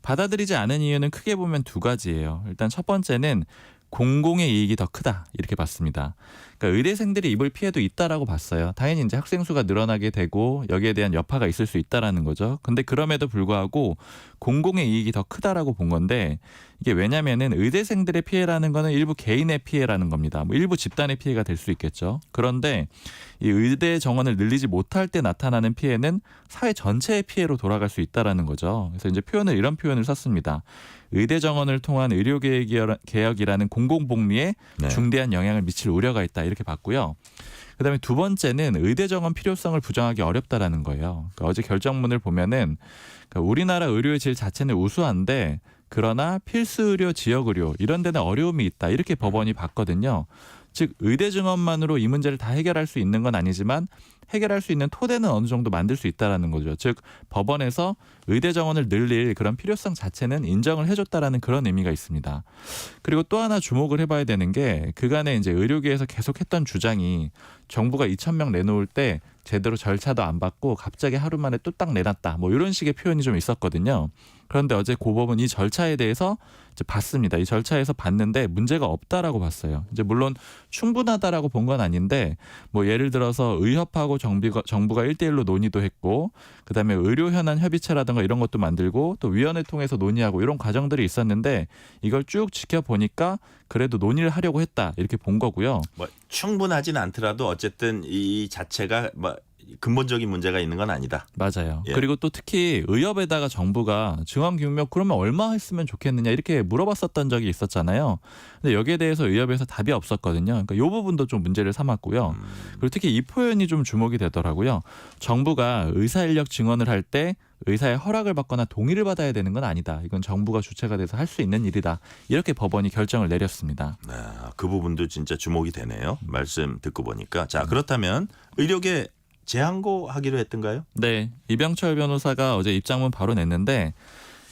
받아들이지 않은 이유는 크게 보면 두 가지예요. 일단 첫 번째는 공공의 이익이 더 크다 이렇게 봤습니다. 그러니까 의대생들이 입을 피해도 있다라고 봤어요. 당연히 이제 학생 수가 늘어나게 되고 여기에 대한 여파가 있을 수 있다라는 거죠. 근데 그럼에도 불구하고 공공의 이익이 더 크다라고 본 건데 이게 왜냐면은 의대생들의 피해라는 거는 일부 개인의 피해라는 겁니다. 뭐 일부 집단의 피해가 될 수 있겠죠. 그런데 이 의대 정원을 늘리지 못할 때 나타나는 피해는 사회 전체의 피해로 돌아갈 수 있다라는 거죠. 그래서 이제 이런 표현을 썼습니다. 의대 정원을 통한 의료개혁이라는 공공복리에 네. 중대한 영향을 미칠 우려가 있다 이렇게 봤고요. 그다음에 두 번째는 의대 정원 필요성을 부정하기 어렵다라는 거예요. 그러니까 어제 결정문을 보면은 그러니까 우리나라 의료의 질 자체는 우수한데 그러나 필수 의료, 지역 의료 이런 데는 어려움이 있다 이렇게 법원이 봤거든요. 즉 의대 증원만으로 이 문제를 다 해결할 수 있는 건 아니지만 해결할 수 있는 토대는 어느 정도 만들 수 있다라는 거죠. 즉 법원에서 의대 정원을 늘릴 그런 필요성 자체는 인정을 해줬다라는 그런 의미가 있습니다. 그리고 또 하나 주목을 해봐야 되는 게 그간에 이제 의료계에서 계속했던 주장이 정부가 2,000명 내놓을 때 제대로 절차도 안 받고 갑자기 하루 만에 뚝딱 내놨다. 뭐 이런 식의 표현이 좀 있었거든요. 그런데 어제 고법은 이 절차에 대해서 이제 봤습니다. 이 절차에서 봤는데 문제가 없다라고 봤어요. 이제 물론 충분하다라고 본 건 아닌데 뭐 예를 들어서 의협하고 정부가 1대1로 논의도 했고 그다음에 의료 현안 협의체라든가 이런 것도 만들고 또 위원회 통해서 논의하고 이런 과정들이 있었는데 이걸 쭉 지켜보니까 그래도 논의를 하려고 했다 이렇게 본 거고요. 뭐 충분하진 않더라도 어쨌든 이 자체가 뭐 근본적인 문제가 있는 건 아니다. 맞아요. 예. 그리고 또 특히 의협에다가 정부가 증원경력 그러면 얼마 했으면 좋겠느냐 이렇게 물어봤었던 적이 있었잖아요. 근데 여기에 대해서 의협에서 답이 없었거든요. 그러니까 이 부분도 좀 문제를 삼았고요. 그리고 특히 이 표현이 좀 주목이 되더라고요. 정부가 의사 인력 증원을 할 때 의사의 허락을 받거나 동의를 받아야 되는 건 아니다. 이건 정부가 주체가 돼서 할 수 있는 일이다. 이렇게 법원이 결정을 내렸습니다. 네, 그 부분도 진짜 주목이 되네요. 말씀 듣고 보니까. 자, 그렇다면 의료계 재항고하기로 했던가요? 네, 이병철 변호사가 어제 입장문 바로 냈는데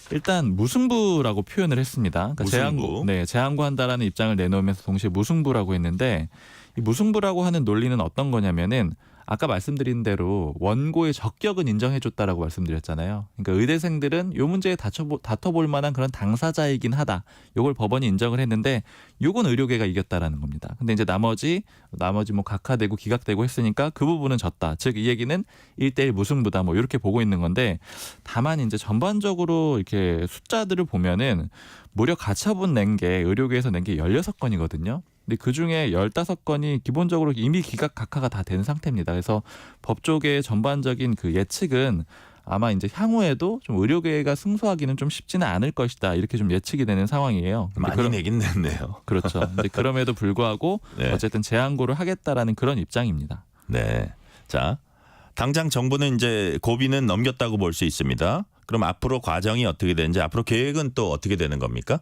일단 무승부라고 표현을 했습니다. 그러니까 무승부. 재항고한다라는 입장을 내놓으면서 동시에 무승부라고 했는데 이 무승부라고 하는 논리는 어떤 거냐면은 아까 말씀드린 대로 원고의 적격은 인정해줬다라고 말씀드렸잖아요. 그러니까 의대생들은 이 문제에 다퉈볼 만한 그런 당사자이긴 하다. 이걸 법원이 인정을 했는데 이건 의료계가 이겼다라는 겁니다. 근데 이제 나머지 뭐 각하되고 기각되고 했으니까 그 부분은 졌다. 즉 이 얘기는 1대1 무승부다. 뭐 이렇게 보고 있는 건데 다만 이제 전반적으로 이렇게 숫자들을 보면은 무려 가처분 낸 게 의료계에서 낸 게 16건이거든요. 근데 그중에 15건이 기본적으로 이미 기각 각하가 다 된 상태입니다. 그래서 법조계의 전반적인 그 예측은 아마 이제 향후에도 좀 의료계가 승소하기는 좀 쉽지는 않을 것이다. 이렇게 좀 예측이 되는 상황이에요. 많이 내긴 냈네요. 그렇죠. 근데 그럼에도 불구하고 네. 어쨌든 재항고를 하겠다라는 그런 입장입니다. 네. 자, 당장 정부는 이제 고비는 넘겼다고 볼 수 있습니다. 그럼 앞으로 과정이 어떻게 되는지 앞으로 계획은 또 어떻게 되는 겁니까?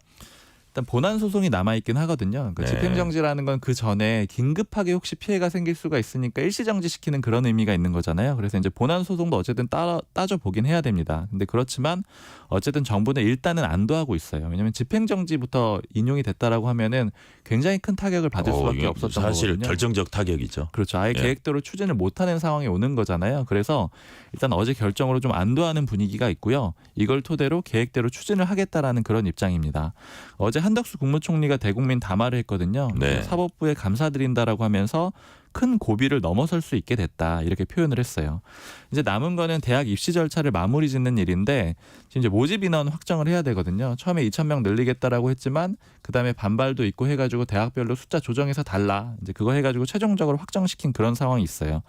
일단 본안 소송이 남아있긴 하거든요. 그러니까 네. 집행정지라는 건 그 전에 긴급하게 혹시 피해가 생길 수가 있으니까 일시정지시키는 그런 의미가 있는 거잖아요. 그래서 이제 본안 소송도 어쨌든 따져보긴 해야 됩니다. 근데 그렇지만 어쨌든 정부는 일단은 안도하고 있어요. 왜냐하면 집행정지부터 인용이 됐다라고 하면은 굉장히 큰 타격을 받을 수밖에 없었던 사실 거거든요. 결정적 타격이죠. 그렇죠. 아예 예. 계획대로 추진을 못하는 상황이 오는 거잖아요. 그래서 일단 어제 결정으로 좀 안도하는 분위기가 있고요. 이걸 토대로 계획대로 추진을 하겠다라는 그런 입장입니다. 어제 한덕수 국무총리가 대국민 담화를 했거든요. 네. 사법부에 감사드린다라고 하면서 큰 고비를 넘어설 수 있게 됐다 이렇게 표현을 했어요. 이제 남은 거는 대학 입시 절차를 마무리 짓는 일인데 지금 이제 모집 인원 확정을 해야 되거든요. 처음에 2,000명 늘리겠다라고 했지만 그다음에 반발도 있고 해가지고 대학별로 숫자 조정해서 달라 이제 그거 해가지고 최종적으로 확정시킨 그런 상황이 있어요.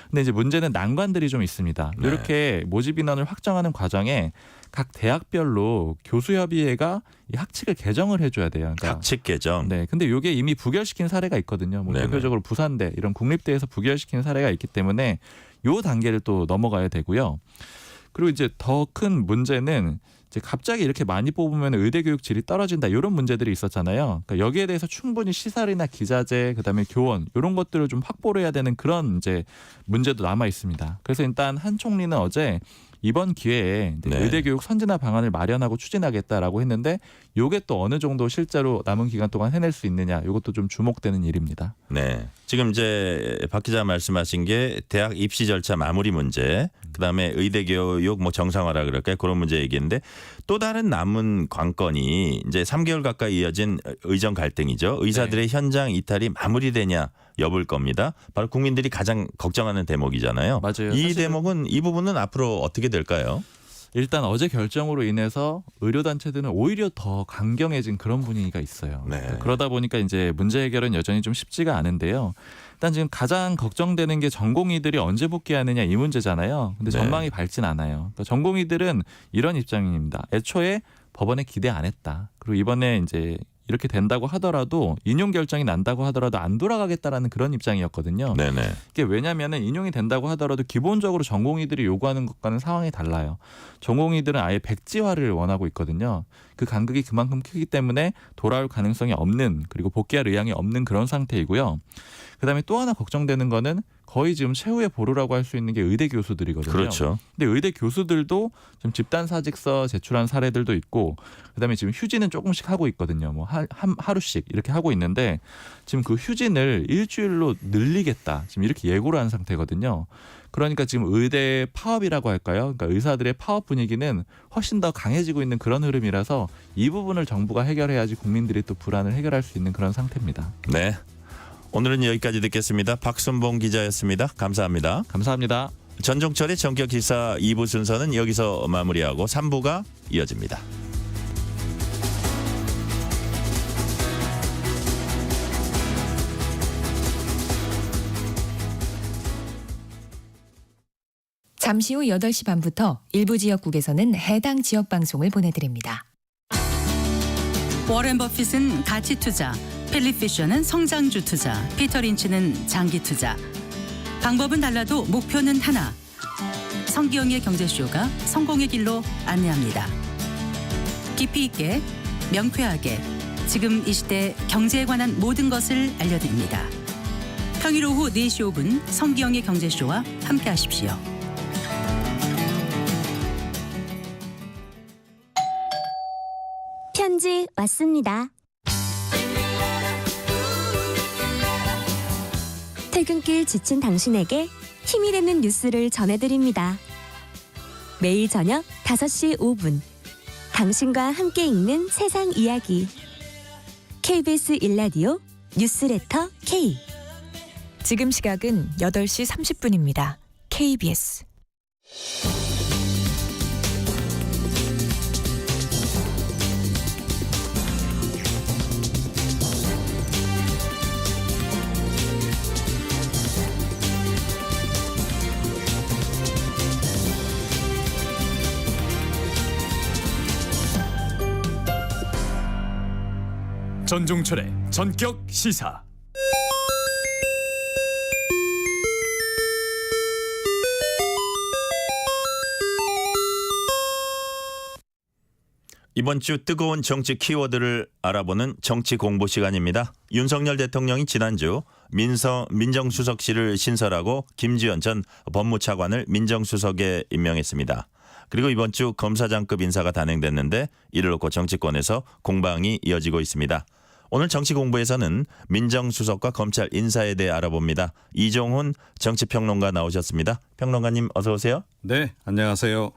근데 이제 문제는 난관들이 좀 있습니다. 네. 이렇게 모집 인원을 확정하는 과정에 각 대학별로 교수협의회가 이 학칙을 개정을 해줘야 돼요. 그러니까 학칙 개정. 네, 근데 이게 이미 부결시킨 사례가 있거든요. 뭐 네네. 대표적으로 부산대 이런 국립대에서 부결시킨 사례가 있기 때문에 요 단계를 또 넘어가야 되고요. 그리고 이제 더 큰 문제는 이제 갑자기 이렇게 많이 뽑으면 의대 교육 질이 떨어진다 이런 문제들이 있었잖아요. 그러니까 여기에 대해서 충분히 시설이나 기자재, 그다음에 교원 이런 것들을 좀 확보를 해야 되는 그런 이제 문제도 남아 있습니다. 그래서 일단 한 총리는 어제 이번 기회에 네. 의대 교육 선진화 방안을 마련하고 추진하겠다라고 했는데 이게 또 어느 정도 실제로 남은 기간 동안 해낼 수 있느냐 이것도 좀 주목되는 일입니다. 네. 지금 이제 박 기자 말씀하신 게 대학 입시 절차 마무리 문제, 그다음에 의대 교육 뭐 정상화라 그럴까요? 그런 문제 얘기인데 또 다른 남은 관건이 이제 3개월 가까이 이어진 의정 갈등이죠. 의사들의 현장 이탈이 마무리되냐 여부일 겁니다. 바로 국민들이 가장 걱정하는 대목이잖아요. 맞아요. 이 사실은 대목은 이 부분은 앞으로 어떻게 될까요? 일단 어제 결정으로 인해서 의료단체들은 오히려 더 강경해진 그런 분위기가 있어요. 네. 그러다 보니까 이제 문제 해결은 여전히 좀 쉽지가 않은데요. 일단 지금 가장 걱정되는 게 전공의들이 언제 복귀하느냐 이 문제잖아요. 근데 네. 전망이 밝진 않아요. 그러니까 전공의들은 이런 입장입니다. 애초에 법원에 기대 안 했다. 그리고 이번에 이제 이렇게 된다고 하더라도 인용 결정이 난다고 하더라도 안 돌아가겠다라는 그런 입장이었거든요. 네네. 이게 왜냐하면 인용이 된다고 하더라도 기본적으로 전공의들이 요구하는 것과는 상황이 달라요. 전공의들은 아예 백지화를 원하고 있거든요. 그 간극이 그만큼 크기 때문에 돌아올 가능성이 없는, 그리고 복귀할 의향이 없는 그런 상태이고요. 그다음에 또 하나 걱정되는 거는 거의 지금 최후의 보루라고 할 수 있는 게 의대 교수들이거든요. 그렇죠. 근데 의대 교수들도 지금 집단 사직서 제출한 사례들도 있고, 그다음에 지금 휴진은 조금씩 하고 있거든요. 뭐 하루씩 이렇게 하고 있는데, 지금 그 휴진을 일주일로 늘리겠다, 지금 이렇게 예고를 한 상태거든요. 그러니까 지금 의대 파업이라고 할까요? 그러니까 의사들의 파업 분위기는 훨씬 더 강해지고 있는 그런 흐름이라서 이 부분을 정부가 해결해야지 국민들이 또 불안을 해결할 수 있는 그런 상태입니다. 네. 오늘은 여기까지 듣겠습니다. 박순봉 기자였습니다. 감사합니다. 감사합니다. 전종철의 전격 기사 2부 순서는 여기서 마무리하고 3부가 이어집니다. 잠시 후 8시 반부터 일부 지역국에서는 해당 지역 방송을 보내드립니다. 워렌 버핏은 가치 투자, 필립 피셔는 성장주 투자, 피터 린치는 장기 투자. 방법은 달라도 목표는 하나. 성기영의 경제쇼가 성공의 길로 안내합니다. 깊이 있게, 명쾌하게, 지금 이 시대 경제에 관한 모든 것을 알려드립니다. 평일 오후 4시 5분 성기영의 경제쇼와 함께하십시오. 편지 왔습니다. 퇴근길 지친 당신에게 힘이 되는 뉴스를 전해드립니다. 매일 저녁 5시 5분 당신과 함께 읽는 세상 이야기 KBS 1라디오 뉴스레터 K. 지금 시각은 8시 30분입니다. KBS. 전종철의 전격 시사. 이번 주 뜨거운 정치 키워드를 알아보는 정치 공보 시간입니다. 윤석열 대통령이 지난주 민정수석실을 신설하고 김지현 전 법무차관을 민정수석에 임명했습니다. 그리고 이번 주 검사장급 인사가 단행됐는데 이를 놓고 정치권에서 공방이 이어지고 있습니다. 오늘 정치공부에서는 민정수석과 검찰 인사에 대해 알아봅니다. 이종훈 정치평론가 나오셨습니다. 평론가님 어서 오세요. 네, 안녕하세요.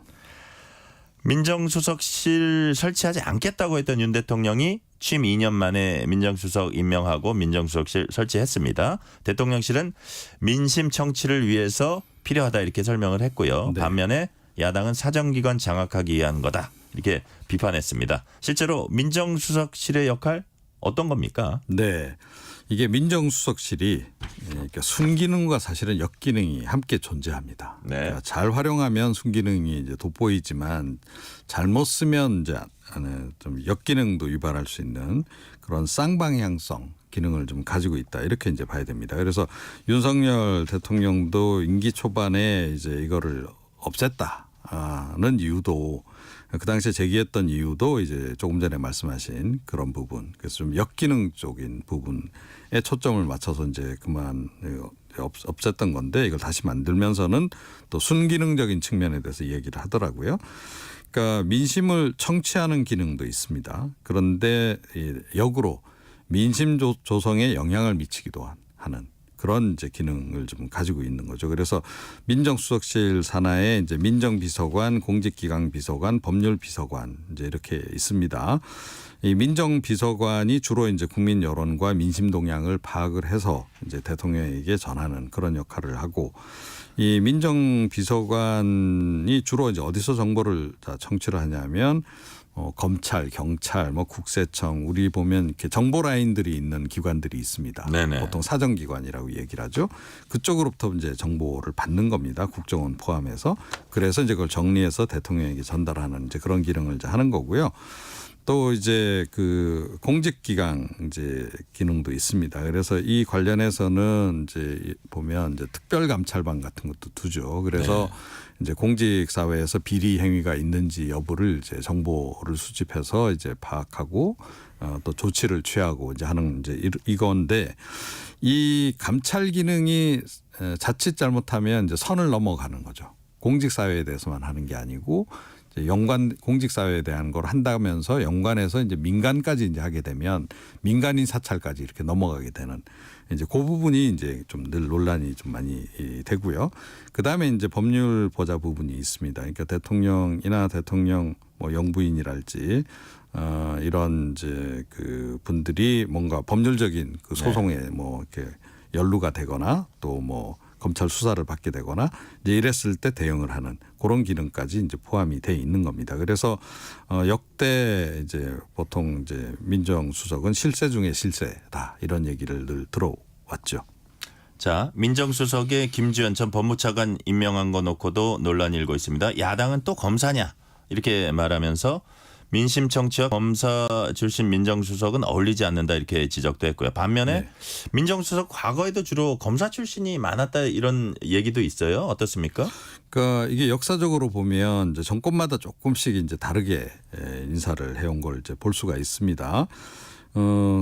민정수석실 설치하지 않겠다고 했던 윤 대통령이 취임 2년 만에 민정수석 임명하고 민정수석실 설치했습니다. 대통령실은 민심 청취를 위해서 필요하다 이렇게 설명을 했고요. 네. 반면에 야당은 사정기관 장악하기 위한 거다 이렇게 비판했습니다. 실제로 민정수석실의 역할 어떤 겁니까? 네, 이게 민정수석실이 순기능과 사실은 역기능이 함께 존재합니다. 네. 그러니까 잘 활용하면 순기능이 이제 돋보이지만 잘못 쓰면 이제 좀 역기능도 유발할 수 있는 그런 쌍방향성 기능을 좀 가지고 있다 이렇게 이제 봐야 됩니다. 그래서 윤석열 대통령도 임기 초반에 이제 이거를 없앴다는 이유도 그 당시에 제기했던 이유도 이제 조금 전에 말씀하신 그런 부분, 그래서 좀 역기능 쪽인 부분에 초점을 맞춰서 이제 그만 없앴던 건데 이걸 다시 만들면서는 또 순기능적인 측면에 대해서 얘기를 하더라고요. 그러니까 민심을 청취하는 기능도 있습니다. 그런데 역으로 민심 조성에 영향을 미치기도 하는 그런 이제 기능을 좀 가지고 있는 거죠. 그래서 민정수석실 산하에 이제 민정비서관, 공직기강비서관, 법률비서관 이제 이렇게 있습니다. 이 민정비서관이 주로 이제 국민 여론과 민심 동향을 파악을 해서 이제 대통령에게 전하는 그런 역할을 하고, 이 민정비서관이 주로 이제 어디서 정보를 청취를 하냐면 검찰, 경찰, 국세청, 우리 보면 이렇게 정보 라인들이 있는 기관들이 있습니다. 네네. 보통 사정기관이라고 얘기를 하죠. 그쪽으로부터 이제 정보를 받는 겁니다. 국정원 포함해서. 그래서 이제 그걸 정리해서 대통령에게 전달하는 이제 그런 기능을 이제 하는 거고요. 또 이제 그 공직기강 이제 기능도 있습니다. 그래서 이 관련해서는 이제 보면 이제 특별감찰반 같은 것도 두죠. 그래서 이제 공직사회에서 비리 행위가 있는지 여부를 이제 정보를 수집해서 이제 파악하고 또 조치를 취하고 이제 하는 이제 이건데 이 감찰 기능이 자칫 잘못하면 이제 선을 넘어가는 거죠. 공직사회에 대해서만 하는 게 아니고 연관 공직사회에 대한 걸 한다면서 연관해서 이제 민간까지 이제 하게 되면 민간인 사찰까지 이렇게 넘어가게 되는 이제 그 부분이 이제 좀 늘 논란이 좀 많이 되고요. 그 다음에 이제 법률 보좌 부분이 있습니다. 그러니까 대통령이나 대통령 뭐 영부인이랄지 이런 이제 그 분들이 뭔가 법률적인 그 소송에 뭐 이렇게 연루가 되거나 또 뭐 검찰 수사를 받게 되거나 이제 이랬을 때 대응을 하는 그런 기능까지 이제 포함이 돼 있는 겁니다. 그래서 역대 이제 보통 이제 민정수석은 실세 중에 실세다 이런 얘기를 늘 들어왔죠. 자, 민정수석에 김주현 전 법무차관 임명한 거 놓고도 논란이 일고 있습니다. 야당은 또 검사냐 이렇게 말하면서 민심 청취와 검사 출신 민정수석은 어울리지 않는다 이렇게 지적도 했고요. 반면에 민정수석 과거에도 주로 검사 출신이 많았다 이런 얘기도 있어요. 어떻습니까? 그러니까 이게 역사적으로 보면 이제 정권마다 조금씩 이제 다르게 인사를 해온 걸 이제 볼 수가 있습니다.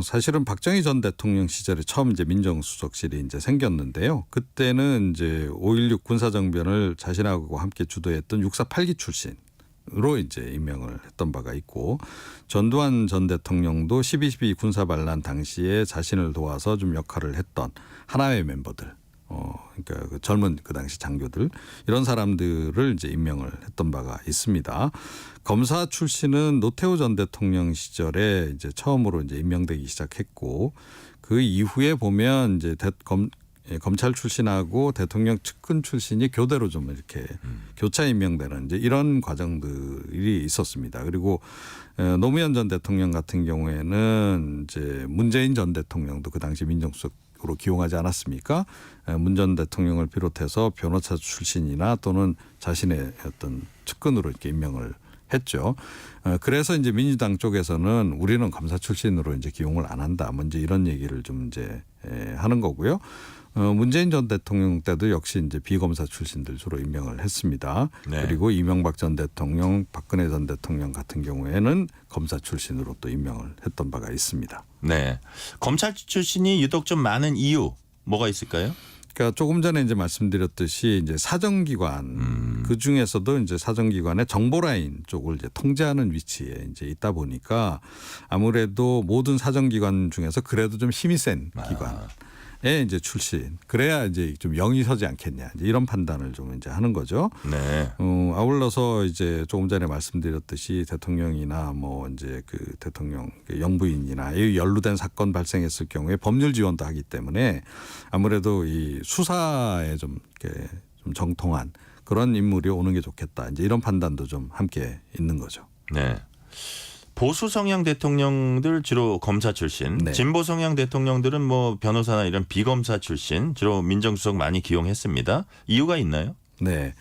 사실은 박정희 전 대통령 시절에 처음 이제 민정수석실이 이제 생겼는데요. 그때는 이제 5.16 군사정변을 자신하고 함께 주도했던 648기 출신. 으로 이제 임명을 했던 바가 있고 전두환 전 대통령도 12.12 군사반란 당시에 자신을 도와서 좀 역할을 했던 하나회 멤버들, 그러니까 그 젊은 그 당시 장교들 이런 사람들을 이제 임명을 했던 바가 있습니다. 검사 출신은 노태우 전 대통령 시절에 이제 처음으로 이제 임명되기 시작했고 그 이후에 보면 이제 검찰 출신하고 대통령 측근 출신이 교대로 좀 이렇게 교차 임명되는 이제 이런 과정들이 있었습니다. 그리고 노무현 전 대통령 같은 경우에는 이제 문재인 전 대통령도 그 당시 민정수석으로 기용하지 않았습니까? 문 전 대통령을 비롯해서 변호사 출신이나 또는 자신의 어떤 측근으로 이렇게 임명을 했죠. 그래서 이제 민주당 쪽에서는 우리는 검사 출신으로 이제 기용을 안 한다. 먼저 이런 얘기를 좀 이제 하는 거고요. 문재인 전 대통령 때도 역시 이제 비검사 출신들 주로 임명을 했습니다. 그리고 이명박 전 대통령, 박근혜 전 대통령 같은 경우에는 검사 출신으로 또 임명을 했던 바가 있습니다. 네, 검찰 출신이 유독 좀 많은 이유 뭐가 있을까요? 그러니까 조금 전에 이제 말씀드렸듯이 이제 사정기관 그 중에서도 이제 사정기관의 정보라인 쪽을 이제 통제하는 위치에 이제 있다 보니까 아무래도 모든 사정기관 중에서 그래도 좀 힘이 센 기관. 에 이제 출신 그래야 이제 좀 영이 서지 않겠냐 이제 이런 판단을 좀 이제 하는 거죠. 네. 아울러서 이제 조금 전에 말씀드렸듯이 대통령이나 뭐 이제 그 대통령 영부인이나 이 연루된 사건 발생했을 경우에 법률 지원도 하기 때문에 아무래도 이 수사에 좀 이렇게 좀 정통한 그런 인물이 오는 게 좋겠다 이제 이런 판단도 좀 함께 있는 거죠. 네. 보수 성향 대통령들 주로 검사 출신, 진보 성향 대통령들은 뭐 변호사나 이런 비검사 출신, 주로 민정수석 많이 기용했습니다. 이유가 있나요? 네.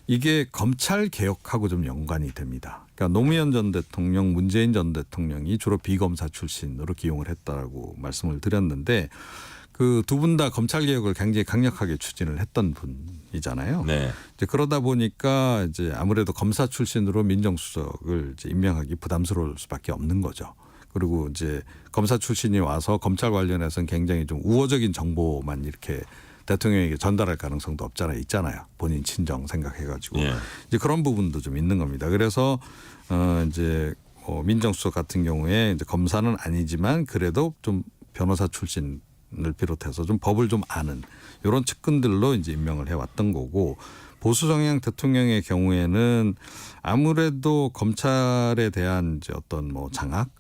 이게 검찰 개혁하고 좀 연관이 됩니다. 그러니까 노무현 전 대통령, 문재인 전 대통령이 주로 비검사 출신으로 기용을 했다라고 말씀을 드렸는데 그 두 분 다 검찰 개혁을 굉장히 강력하게 추진을 했던 분이잖아요. 네. 이제 그러다 보니까 이제 아무래도 검사 출신으로 민정수석을 이제 임명하기 부담스러울 수밖에 없는 거죠. 그리고 이제 검사 출신이 와서 검찰 관련해서는 굉장히 좀 우호적인 정보만 이렇게 대통령에게 전달할 가능성도 없잖아요. 있잖아요. 본인 친정 생각해가지고 이제 그런 부분도 좀 있는 겁니다. 그래서 이제 민정수석 같은 경우에 이제 검사는 아니지만 그래도 좀 변호사 출신 을 비롯해서 좀 법을 좀 아는 이런 측근들로 이제 임명을 해왔던 거고 보수 성향 대통령의 경우에는 아무래도 검찰에 대한 이제 어떤 뭐 장악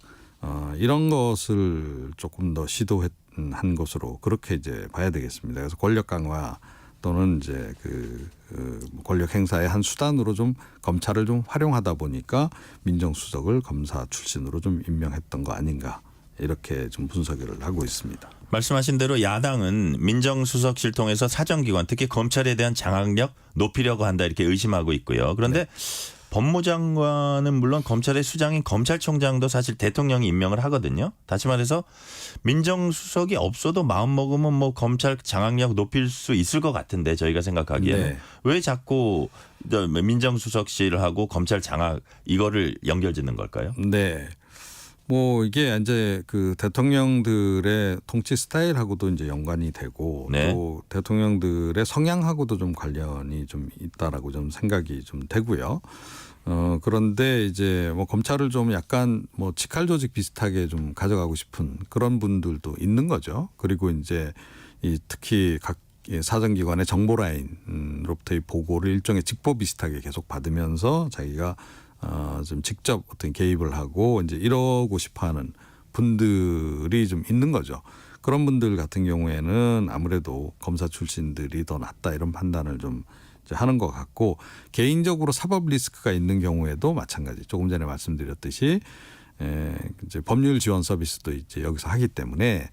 이런 것을 조금 더 시도한 것으로 그렇게 이제 봐야 되겠습니다. 그래서 권력 강화 또는 이제 그 권력 행사의 한 수단으로 좀 검찰을 좀 활용하다 보니까 민정수석을 검사 출신으로 좀 임명했던 거 아닌가. 이렇게 좀 분석을 하고 있습니다. 말씀하신 대로 야당은 민정수석실 통해서 사정기관 특히 검찰에 대한 장악력 높이려고 한다 이렇게 의심하고 있고요. 그런데 법무장관은 물론 검찰의 수장인 검찰총장도 사실 대통령이 임명을 하거든요. 다시 말해서 민정수석이 없어도 마음 먹으면 뭐 검찰 장악력 높일 수 있을 것 같은데 저희가 생각하기에는 네. 왜 자꾸 민정수석실하고 검찰 장악 이거를 연결짓는 걸까요? 네. 뭐 이게 이제 그 대통령들의 통치 스타일하고도 이제 연관이 되고 네. 또 대통령들의 성향하고도 좀 관련이 좀 있다라고 좀 생각이 좀 되고요. 그런데 이제 뭐 검찰을 좀 약간 뭐 직할 조직 비슷하게 좀 가져가고 싶은 그런 분들도 있는 거죠. 그리고 이제 이 특히 각 사정기관의 정보라인으로부터의 보고를 일종의 직보 비슷하게 계속 받으면서 자기가 좀 직접 어떤 개입을 하고 이제 이러고 싶어하는 분들이 좀 있는 거죠. 그런 분들 같은 경우에는 아무래도 검사 출신들이 더 낫다 이런 판단을 좀 이제 하는 것 같고 개인적으로 사법 리스크가 있는 경우에도 마찬가지. 조금 전에 말씀드렸듯이 이제 법률 지원 서비스도 이제 여기서 하기 때문에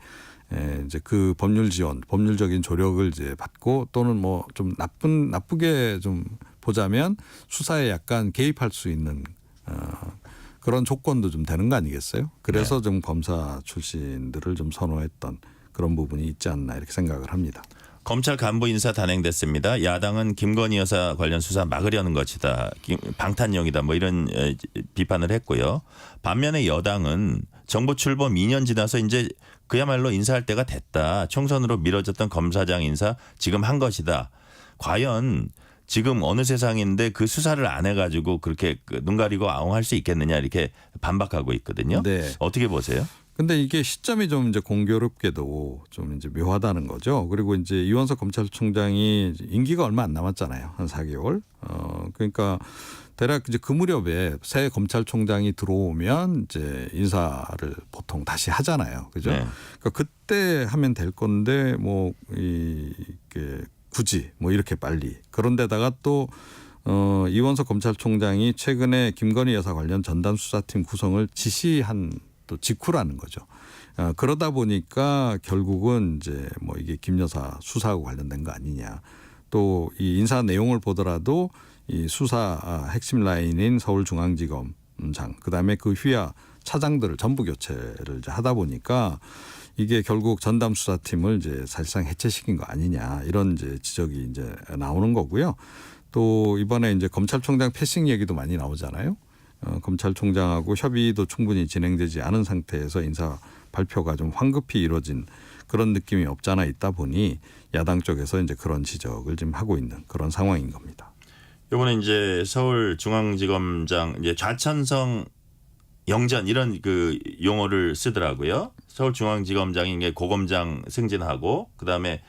이제 그 법률 지원, 법률적인 조력을 이제 받고 또는 뭐 좀 나쁘게 좀 보자면 수사에 약간 개입할 수 있는 그런 조건도 좀 되는 거 아니겠어요? 그래서 좀 검사 출신들을 좀 선호했던 그런 부분이 있지 않나 이렇게 생각을 합니다. 검찰 간부 인사 단행됐습니다. 야당은 김건희 여사 관련 수사 막으려는 것이다. 방탄용이다. 뭐 이런 비판을 했고요. 반면에 여당은 정부 출범 2년 지나서 이제 그야말로 인사할 때가 됐다. 총선으로 미뤄졌던 검사장 인사 지금 한 것이다. 과연 지금 어느 세상인데 그 수사를 안 해가지고 그렇게 눈 가리고 아웅할 수 있겠느냐 이렇게 반박하고 있거든요. 네. 어떻게 보세요? 근데 이게 시점이 좀 이제 공교롭게도 좀 이제 묘하다는 거죠. 그리고 이제 이원석 검찰총장이 임기가 얼마 안 남았잖아요. 한 4개월. 그러니까 대략 이제 그 무렵에 새 검찰총장이 들어오면 이제 인사를 보통 다시 하잖아요. 그죠? 네. 그러니까 그때 하면 될 건데 뭐 이게 굳이 뭐 이렇게 빨리. 그런데다가 또 이원석 검찰총장이 최근에 김건희 여사 관련 전담 수사팀 구성을 지시한 또 직후라는 거죠. 그러다 보니까 결국은 이제 뭐 이게 김 여사 수사하고 관련된 거 아니냐. 또 이 인사 내용을 보더라도 이 수사 핵심 라인인 서울중앙지검장 그다음에 그 휘하 차장들을 전부 교체를 이제 하다 보니까 이게 결국 전담 수사팀을 이제 사실상 해체시킨 거 아니냐 이런 이제 지적이 이제 나오는 거고요. 또 이번에 이제 검찰총장 패싱 얘기도 많이 나오잖아요. 검찰총장하고 협의도 충분히 진행되지 않은 상태에서 인사 발표가 좀 황급히 이루어진 그런 느낌이 없잖아 있다 보니 야당 쪽에서 이제 그런 지적을 지금 하고 있는 그런 상황인 겁니다. 이번에 이제 서울중앙지검장 이제 좌천성 영전 이런 그 용어를 쓰더라고요. 서울중앙지검장이 이게 고검장 승진하고 그다음에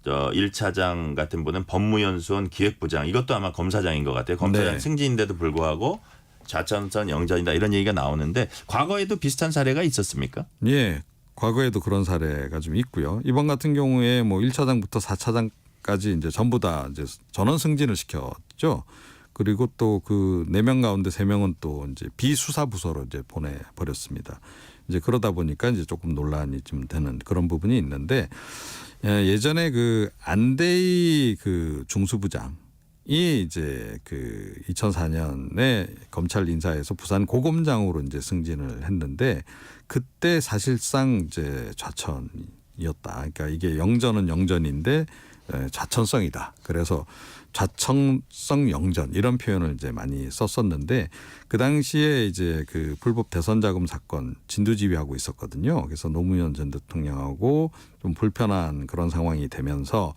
1차장 같은 분은 법무연수원 기획부장 이것도 아마 검사장인 것 같아요. 검사장 네. 승진인데도 불구하고 좌천선 영전이다 이런 얘기가 나오는데 과거에도 비슷한 사례가 있었습니까? 예. 과거에도 그런 사례가 좀 있고요. 이번 같은 경우에 뭐 1차장부터 4차장까지 이제 전부 다 이제 전원 승진을 시켰죠. 그리고 또 그 4명 가운데 3명은 또 이제 비수사 부서로 이제 보내버렸습니다. 이제 그러다 보니까 이제 조금 논란이 좀 되는 그런 부분이 있는데 예전에 그 안대희 그 중수부장이 이제 그 2004년에 검찰 인사에서 부산 고검장으로 이제 승진을 했는데 그때 사실상 이제 좌천이었다. 그러니까 이게 영전은 영전인데 좌천성이다. 그래서 좌천성 영전 이런 표현을 이제 많이 썼었는데 그 당시에 이제 그 불법 대선 자금 사건 진두지휘하고 있었거든요. 그래서 노무현 전 대통령하고 좀 불편한 그런 상황이 되면서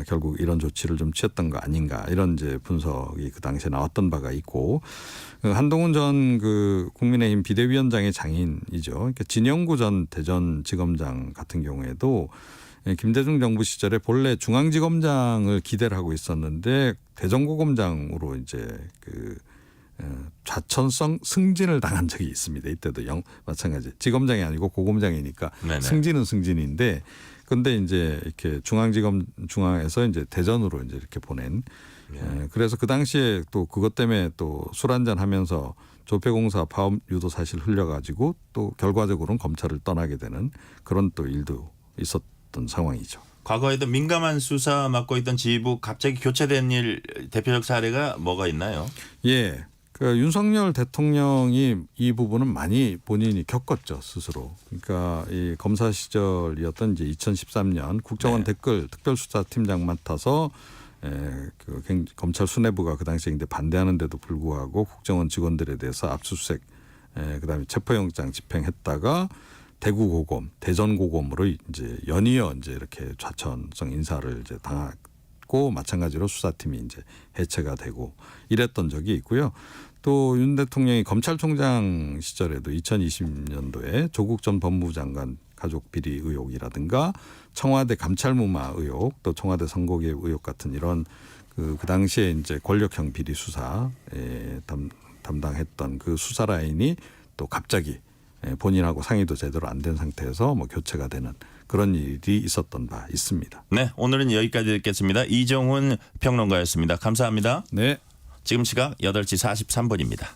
결국 이런 조치를 좀 취했던 거 아닌가 이런 이제 분석이 그 당시에 나왔던 바가 있고 한동훈 전 그 국민의힘 비대위원장의 장인이죠. 그러니까 진영구 전 대전지검장 같은 경우에도 김대중 정부 시절에 본래 중앙지검장을 기대를 하고 있었는데 대전고검장으로 이제 그 좌천성 승진을 당한 적이 있습니다. 이때도 마찬가지. 지검장이 아니고 고검장이니까 네네. 승진은 승진인데 근데 이제 이렇게 중앙에서 이제 대전으로 이제 이렇게 보낸. 그래서 그 당시에 또 그것 때문에 또 술 한잔 하면서 조폐공사 파업 유도 사실 흘려가지고 또 결과적으로는 검찰을 떠나게 되는 그런 또 일도 있었던 상황이죠. 과거에도 민감한 수사 맡고 있던 지휘부 갑자기 교체된 일 대표적 사례가 뭐가 있나요? 예. 그 윤석열 대통령이 이 부분은 많이 본인이 겪었죠 스스로. 그러니까 이 검사 시절이었던 이제 2013년 국정원 댓글 특별수사팀장 맡아서 검찰 수뇌부가 그 당시에 이제 반대하는데도 불구하고 국정원 직원들에 대해서 압수수색, 그다음에 체포영장 집행했다가 대구 고검, 대전 고검으로 이제 연이어 이제 이렇게 좌천성 인사를 이제 당하고 마찬가지로 수사팀이 이제 해체가 되고 이랬던 적이 있고요. 또 윤 대통령이 검찰총장 시절에도 2020년도에 조국 전 법무부 장관 가족 비리 의혹이라든가 청와대 감찰무마 의혹, 또 청와대 선거개입 의혹 같은 이런 그 당시에 이제 권력형 비리 수사에 담당했던 그 수사 라인이 또 갑자기 본인하고 상의도 제대로 안 된 상태에서 뭐 교체가 되는 그런 일이 있었던 바 있습니다. 네, 오늘은 여기까지 듣겠습니다. 이정훈 평론가였습니다. 감사합니다. 네. 지금 시각 8시 43분입니다.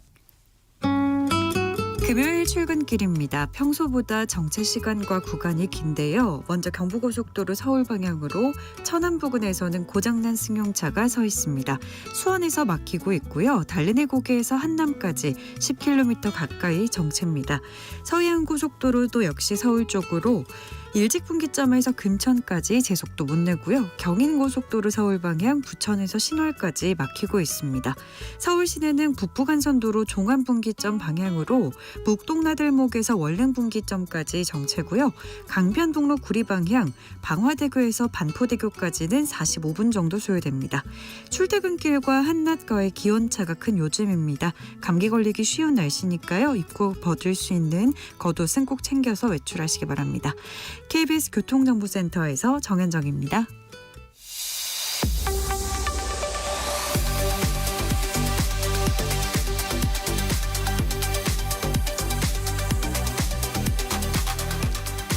금요일 출근길입니다. 평소보다 정체 시간과 구간이 긴데요. 먼저 경부고속도로 서울 방향으로 천안 부근에서는 고장난 승용차가 서 있습니다. 수원에서 막히고 있고요. 달래내 고개에서 한남까지 10km 가까이 정체입니다. 서해안고속도로도 역시 서울 쪽으로 일직분기점에서 금천까지 제속도 못 내고요. 경인고속도로 서울 방향 부천에서 신월까지 막히고 있습니다. 서울 시내는 북부간선도로 종암분기점 방향으로 묵동나들목에서 월릉분기점까지 정체고요. 강변북로 구리 방향 방화대교에서 반포대교까지는 45분 정도 소요됩니다. 출퇴근길과 한낮과의 기온차가 큰 요즘입니다. 감기 걸리기 쉬운 날씨니까요. 입고 벗을 수 있는 겉옷은 꼭 챙겨서 외출하시기 바랍니다. KBS 교통정보센터에서 정현정입니다.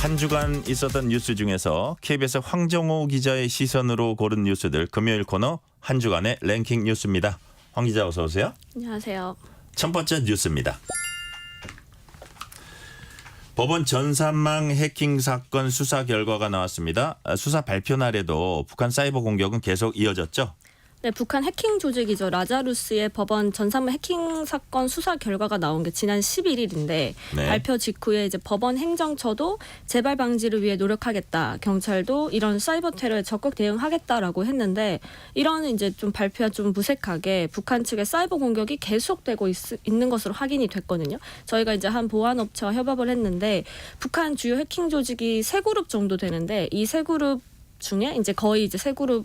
한 주간 있었던 뉴스 중에서 KBS 황정호 기자의 시선으로 고른 뉴스들 금요일 코너 한 주간의 랭킹 뉴스입니다. 황 기자 어서 오세요. 안녕하세요. 첫 번째 뉴스입니다. 법원 전산망 해킹 사건 수사 결과가 나왔습니다. 수사 발표 날에도 북한 사이버 공격은 계속 이어졌죠? 네, 북한 해킹 조직이죠. 라자루스의 법원 전산망 해킹 사건 수사 결과가 나온 게 지난 11일인데 네. 발표 직후에 이제 법원 행정처도 재발 방지를 위해 노력하겠다. 경찰도 이런 사이버 테러에 적극 대응하겠다라고 했는데 이런 이제 좀 발표가 좀 무색하게 북한 측의 사이버 공격이 계속되고 있는 것으로 확인이 됐거든요. 저희가 이제 한 보안업체와 협업을 했는데 북한 주요 해킹 조직이 3그룹 정도 되는데 이 3그룹 중에 이제 거의 이제 3그룹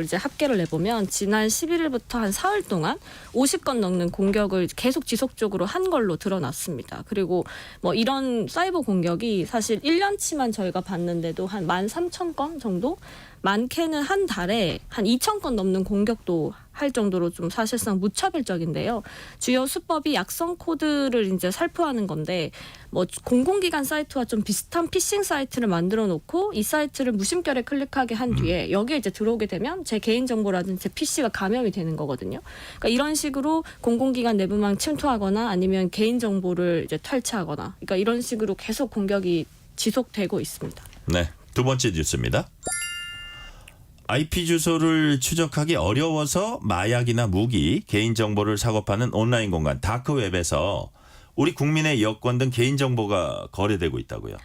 이제 합계를 내보면 지난 11일부터 한 사흘 동안 50건 넘는 공격을 계속 지속적으로 한 걸로 드러났습니다. 그리고 뭐 이런 사이버 공격이 사실 1년치만 저희가 봤는데도 한 13,000건 정도? 많게는 한 달에 한 2,000건 넘는 공격도 할 정도로 좀 사실상 무차별적인데요. 주요 수법이 약성 코드를 이제 살포하는 건데 뭐 공공기관 사이트와 좀 비슷한 피싱 사이트를 만들어 놓고 이 사이트를 무심결에 클릭하게 한 뒤에 여기에 이제 들어오게 되면 제 개인 정보라든지 제 PC가 감염이 되는 거거든요. 그러니까 이런 식으로 공공기관 내부망 침투하거나 아니면 개인 정보를 이제 탈취하거나 그러니까 이런 식으로 계속 공격이 지속되고 있습니다. 네, 두 번째 뉴스입니다. IP 주소를 추적하기 어려워서 마약이나 무기, 개인정보를 사고 파는 온라인 공간 다크웹에서 우리 국민의 여권 등 개인정보가 거래되고 있다고요.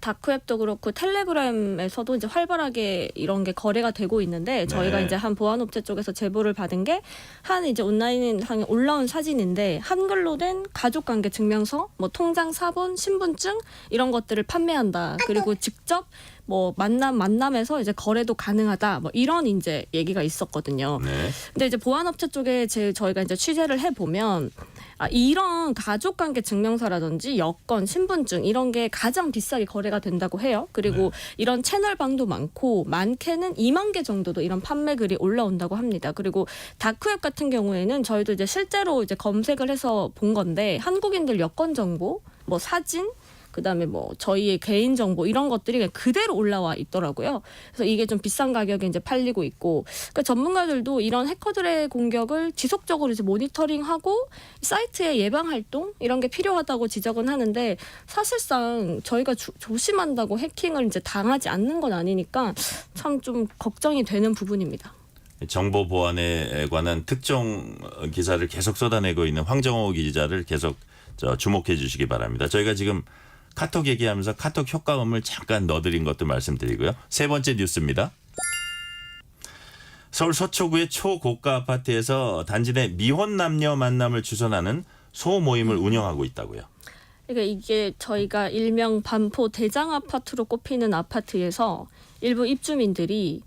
다크웹도 그렇고 텔레그램에서도 이제 활발하게 이런 게 거래가 되고 있는데 저희가 네. 이제 한 보안업체 쪽에서 제보를 받은 게 한 이제 온라인상에 올라온 사진인데 한글로 된 가족관계 증명서, 뭐 통장 사본, 신분증 이런 것들을 판매한다. 그리고 직접 뭐 만남에서 이제 거래도 가능하다. 뭐 이런 이제 얘기가 있었거든요. 네. 근데 이제 보안업체 쪽에 저희가 이제 취재를 해 보면 이런 가족관계 증명서라든지 여권, 신분증 이런 게 가장 비싸게 거래가 된다고 해요. 그리고 이런 채널방도 많고 많게는 2만 개 정도도 이런 판매 글이 올라온다고 합니다. 그리고 다크웹 같은 경우에는 저희도 이제 실제로 이제 검색을 해서 본 건데 한국인들 여권 정보, 뭐 사진 그다음에 뭐 저희의 개인 정보 이런 것들이 그냥 그대로 올라와 있더라고요. 그래서 이게 좀 비싼 가격에 이제 팔리고 있고, 그러니까 전문가들도 이런 해커들의 공격을 지속적으로 이제 모니터링하고 사이트의 예방 활동 이런 게 필요하다고 지적은 하는데 사실상 저희가 조심한다고 해킹을 이제 당하지 않는 건 아니니까 참 좀 걱정이 되는 부분입니다. 정보 보안에 관한 특종 기사를 계속 쏟아내고 있는 황정호 기자를 계속 주목해 주시기 바랍니다. 저희가 지금 카톡 얘기하면서 카톡 효과음을 잠깐 넣어드린 것도 말씀드리고요. 세 번째 뉴스입니다. 서울 서초구의 초고가 아파트에서 단지 내 미혼 남녀 만남을 주선하는 소모임을 운영하고 있다고요. 그러니까 이게 저희가 일명 반포 대장 아파트로 꼽히는 아파트에서 일부 입주민들이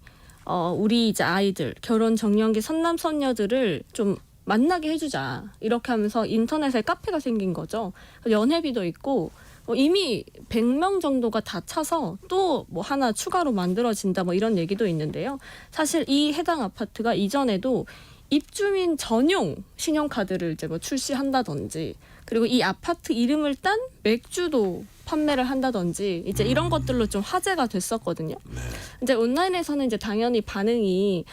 우리 이제 아이들 결혼 정년기 선남선녀들을 좀 만나게 해주자 이렇게 하면서 인터넷에 카페가 생긴 거죠. 연회비도 있고 이미 100명 정도가 다 차서 또 뭐 하나 추가로 만들어진다 뭐 이런 얘기도 있는데요. 사실 이 해당 아파트가 이전에도 입주민 전용 신용카드를 이제 뭐 출시한다든지 그리고 이 아파트 이름을 딴 맥주도 판매를 한다든지 이제 이런 것들로 좀 화제가 됐었거든요. 이제 온라인에서는 이제 당연히 반응이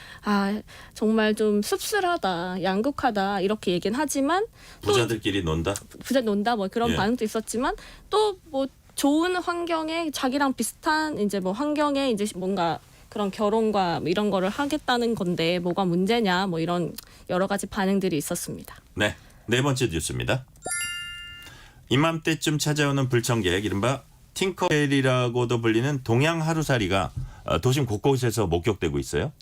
정말 좀 씁쓸하다, 양극하다 이렇게 얘기는 하지만 부자들끼리 논다 뭐 그런 반응도 있었지만 또 뭐 좋은 환경에 자기랑 비슷한 이제 뭐 환경에 이제 뭔가 그런 결혼과 이런 거를 하겠다는 건데 뭐가 문제냐 뭐 이런 여러 가지 반응들이 있었습니다. 네, 네 번째 뉴스입니다. 이맘때쯤 찾아오는 불청객 이른바 팅커벨이라고도 불리는 동양 하루살이가 도심 곳곳에서 목격되고 있어요.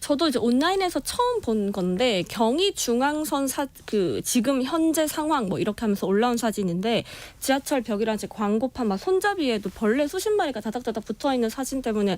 저도 이제 온라인에서 처음 본 건데 경의 중앙선 지금 현재 상황 뭐 이렇게 하면서 올라온 사진인데 지하철 벽이랑 이제 광고판 막 손잡이에도 벌레 수십 마리가 다닥다닥 붙어 있는 사진 때문에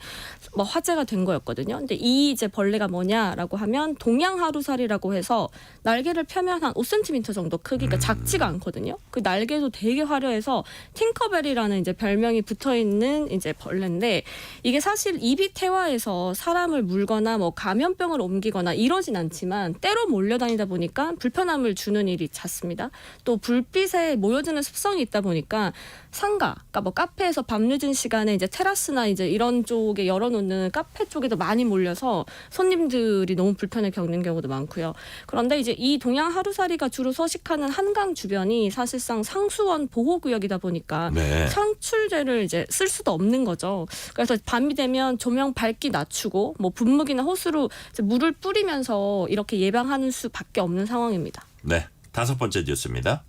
뭐 화제가 된 거였거든요. 근데 이 이제 벌레가 뭐냐라고 하면 동양 하루살이라고 해서 날개를 펴면 한 5cm 정도 크기가 작지가 않거든요. 그 날개도 되게 화려해서 팅커벨이라는 이제 별명이 붙어 있는 이제 벌레인데 이게 사실 입이 태화해서 사람을 물거나 뭐 감염병을 옮기거나 이러진 않지만 때로 몰려다니다 보니까 불편함을 주는 일이 잦습니다. 또 불빛에 모여드는 습성이 있다 보니까 상가, 그러니까 뭐 카페에서 밤늦은 시간에 이제 테라스나 이제 이런 쪽에 열어놓는 카페 쪽에도 많이 몰려서 손님들이 너무 불편을 겪는 경우도 많고요. 그런데 이제 이 동양 하루살이가 주로 서식하는 한강 주변이 사실상 상수원 보호구역이다 보니까 상출제를 이제 쓸 수도 없는 거죠. 그래서 밤이 되면 조명 밝기 낮추고 뭐 분무기나 호스로 이제 물을 뿌리면서 이렇게 예방하는 수밖에 없는 상황입니다. 네, 다섯 번째 뉴스입니다.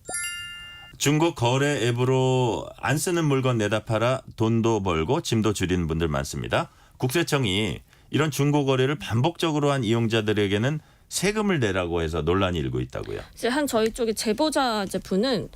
중고 거래 앱으로 안 쓰는 물건 내다 팔아 돈도 벌고 짐도 줄이는 분들 많습니다. 국세청이 이런 중고 거래를 반복적으로 한 이용자들에게는 세금을 내라고 해서 논란이 일고 있다고요. 이제 저희 쪽에 제보자 분은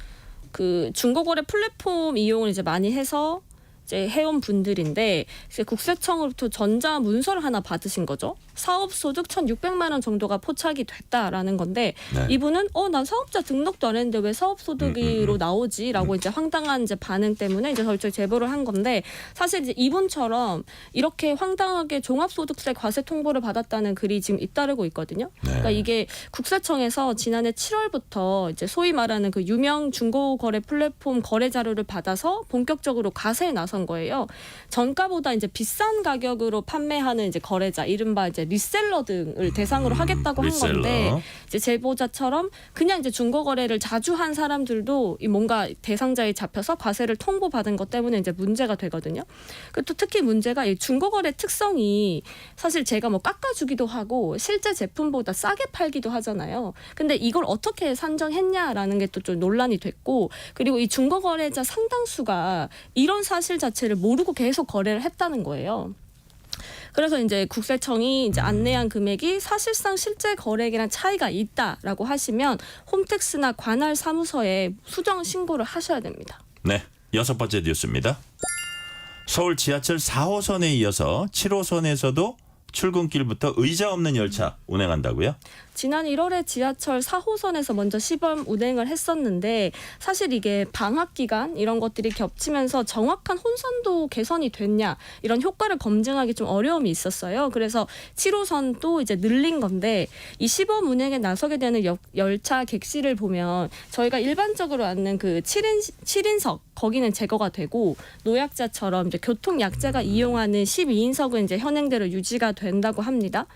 그 중고 거래 플랫폼 이용을 이제 많이 해서 이제 해온 분들인데 이제 국세청으로부터 전자 문서를 하나 받으신 거죠. 사업 소득 1,600만 원 정도가 포착이 됐다라는 건데 이분은 난 사업자 등록도 안 했는데 왜 사업 소득으로 나오지라고 이제 황당한 이제 반응 때문에 이제 저희 쪽에 제보를 한 건데 사실 이제 이분처럼 이렇게 황당하게 종합소득세 과세 통보를 받았다는 글이 지금 잇따르고 있거든요. 그러니까 이게 국세청에서 지난해 7월부터 이제 소위 말하는 그 유명 중고거래 플랫폼 거래 자료를 받아서 본격적으로 과세에 나선 거예요. 전가보다 이제 비싼 가격으로 판매하는 이제 거래자, 이른바 이제 리셀러 등을 대상으로 하겠다고 한 건데 이제 제보자처럼 그냥 이제 중고 거래를 자주 한 사람들도 뭔가 대상자에 잡혀서 과세를 통보받은 것 때문에 이제 문제가 되거든요. 또 특히 문제가 이 중고 거래 특성이 사실 제가 뭐 깎아주기도 하고 실제 제품보다 싸게 팔기도 하잖아요. 근데 이걸 어떻게 산정했냐라는 게 또 좀 논란이 됐고 그리고 이 중고 거래자 상당수가 이런 사실 자체를 모르고 계속 거래를 했다는 거예요. 그래서 이제 국세청이 이제 안내한 금액이 사실상 실제 거래액이랑 차이가 있다라고 하시면 홈택스나 관할 사무소에 수정 신고를 하셔야 됩니다. 네, 여섯 번째 뉴스입니다. 서울 지하철 4호선에 이어서 7호선에서도 출근길부터 의자 없는 열차 운행한다고요? 지난 1월에 지하철 4호선에서 먼저 시범 운행을 했었는데 사실 이게 방학 기간 이런 것들이 겹치면서 정확한 혼선도 개선이 됐냐 이런 효과를 검증하기 좀 어려움이 있었어요. 그래서 7호선도 이제 늘린 건데 이 시범 운행에 나서게 되는 열차 객실을 보면 저희가 일반적으로 아는 그 7인석 거기는 제거가 되고 노약자처럼 이제 교통약자가 이용하는 12인석은 이제 현행대로 유지가 된다고 합니다.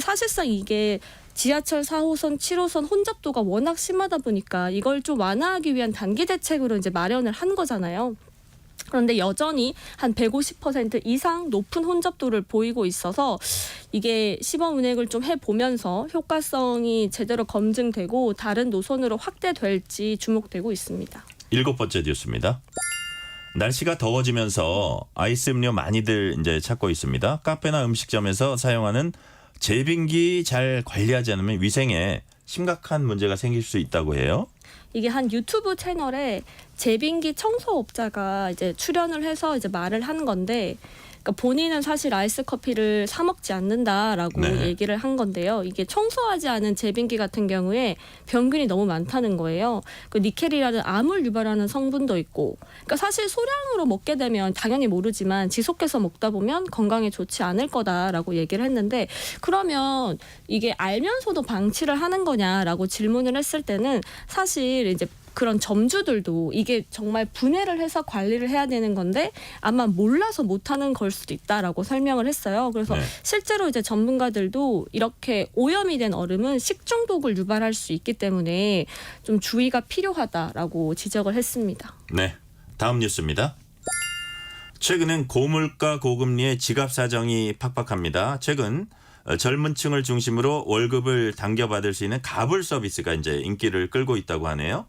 사실상 이게 지하철 4호선, 7호선 혼잡도가 워낙 심하다 보니까 이걸 좀 완화하기 위한 단기 대책으로 이제 마련을 한 거잖아요. 그런데 여전히 한 150% 이상 높은 혼잡도를 보이고 있어서 이게 시범 운행을 좀 해보면서 효과성이 제대로 검증되고 다른 노선으로 확대될지 주목되고 있습니다. 7번째 뉴스입니다. 날씨가 더워지면서 아이스 음료 많이들 이제 찾고 있습니다. 카페나 음식점에서 사용하는 제빙기 잘 관리하지 않으면 위생에 심각한 문제가 생길 수 있다고 해요. 이게 한 유튜브 채널에 제빙기 청소업자가 이제 출연을 해서 이제 말을 한 건데, 그러니까 본인은 사실 아이스 커피를 사 먹지 않는다라고 네. 얘기를 한 건데요. 이게 청소하지 않은 제빙기 같은 경우에 병균이 너무 많다는 거예요. 그 니켈이라는 암을 유발하는 성분도 있고, 그러니까 사실 소량으로 먹게 되면 당연히 모르지만 지속해서 먹다 보면 건강에 좋지 않을 거다라고 얘기를 했는데, 그러면 이게 알면서도 방치를 하는 거냐라고 질문을 했을 때는 사실 이제 그런 점주들도 이게 정말 분해를 해서 관리를 해야 되는 건데 아마 몰라서 못하는 걸 수도 있다라고 설명을 했어요. 그래서 네. 실제로 이제 전문가들도 이렇게 오염이 된 얼음은 식중독을 유발할 수 있기 때문에 좀 주의가 필요하다라고 지적을 했습니다. 네, 다음 뉴스입니다. 최근엔 고물가 고금리의 지갑 사정이 팍팍합니다. 최근 젊은 층을 중심으로 월급을 당겨받을 수 있는 가불 서비스가 이제 인기를 끌고 있다고 하네요.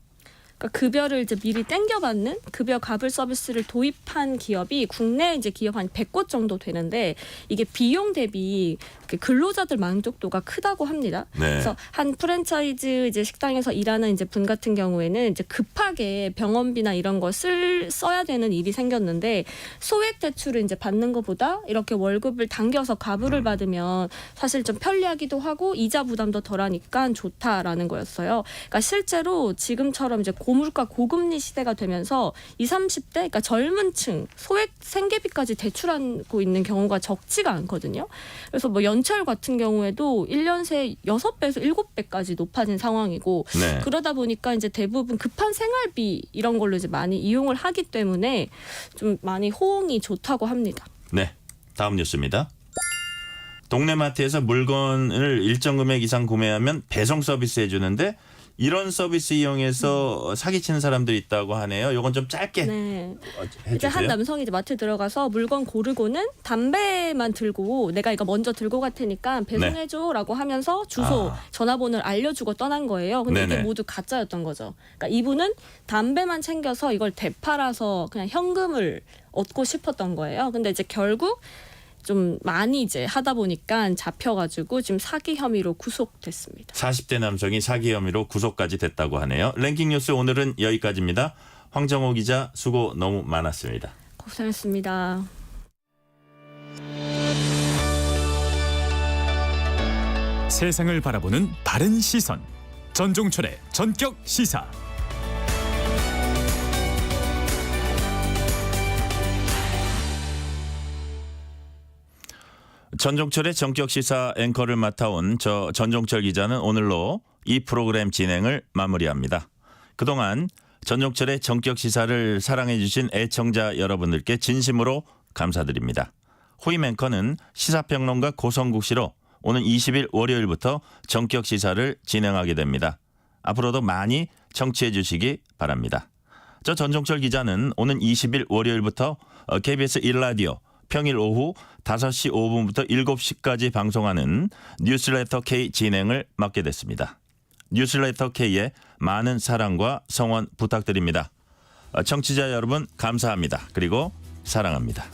그러니까 급여를 이제 미리 땡겨받는 급여 가불 서비스를 도입한 기업이 국내 이제 기업 한 100곳 정도 되는데 이게 비용 대비 근로자들 만족도가 크다고 합니다. 네. 그래서 한 프랜차이즈 이제 식당에서 일하는 이제 분 같은 경우에는 이제 급하게 병원비나 이런 거 써야 되는 일이 생겼는데 소액 대출을 이제 받는 것보다 이렇게 월급을 당겨서 가불을 받으면 사실 좀 편리하기도 하고 이자 부담도 덜하니까 좋다라는 거였어요. 그러니까 실제로 지금처럼 이제 고물가 고금리 시대가 되면서 20, 30대 그러니까 젊은 층 소액 생계비까지 대출하고 있는 경우가 적지가 않거든요. 그래서 뭐 연체율 같은 경우에도 1년 새 6배에서 7배까지 높아진 상황이고 네. 그러다 보니까 이제 대부분 급한 생활비 이런 걸로 이제 많이 이용을 하기 때문에 좀 많이 호응이 좋다고 합니다. 네, 다음 뉴스입니다. 동네 마트에서 물건을 일정 금액 이상 구매하면 배송 서비스 해주는데 이런 서비스 이용해서 사기치는 사람들이 있다고 하네요. 이건 좀 짧게 네. 해주세요. 이제 한 남성이 이제 마트 들어가서 물건 고르고는 담배만 들고 내가 이거 먼저 들고 갈 테니까 배송해줘라고 하면서 주소, 전화번호를 알려주고 떠난 거예요. 근데 네네. 이게 모두 가짜였던 거죠. 그러니까 이분은 담배만 챙겨서 이걸 되팔아서 그냥 현금을 얻고 싶었던 거예요. 근데 이제 결국 좀 많이 이제 하다 보니까 잡혀가지고 지금 사기 혐의로 구속됐습니다. 40대 남성이 사기 혐의로 구속까지 됐다고 하네요. 랭킹 뉴스 오늘은 여기까지입니다. 황정호 기자 수고 너무 많았습니다. 고생했습니다. 세상을 바라보는 다른 시선. 전종철의 전격 시사. 전종철의 전격 시사 앵커를 맡아온 저 전종철 기자는 오늘로 이 프로그램 진행을 마무리합니다. 그동안 전종철의 전격 시사를 사랑해 주신 애청자 여러분들께 진심으로 감사드립니다. 후임 앵커는 시사평론가 고성국 씨로 오는 20일 월요일부터 전격 시사를 진행하게 됩니다. 앞으로도 많이 청취해 주시기 바랍니다. 저 전종철 기자는 오는 20일 월요일부터 KBS 1라디오 평일 오후 5시 5분부터 7시까지 방송하는 뉴스레터 K 진행을 맡게 됐습니다. 뉴스레터 K의 많은 사랑과 성원 부탁드립니다. 청취자 여러분 감사합니다. 그리고 사랑합니다.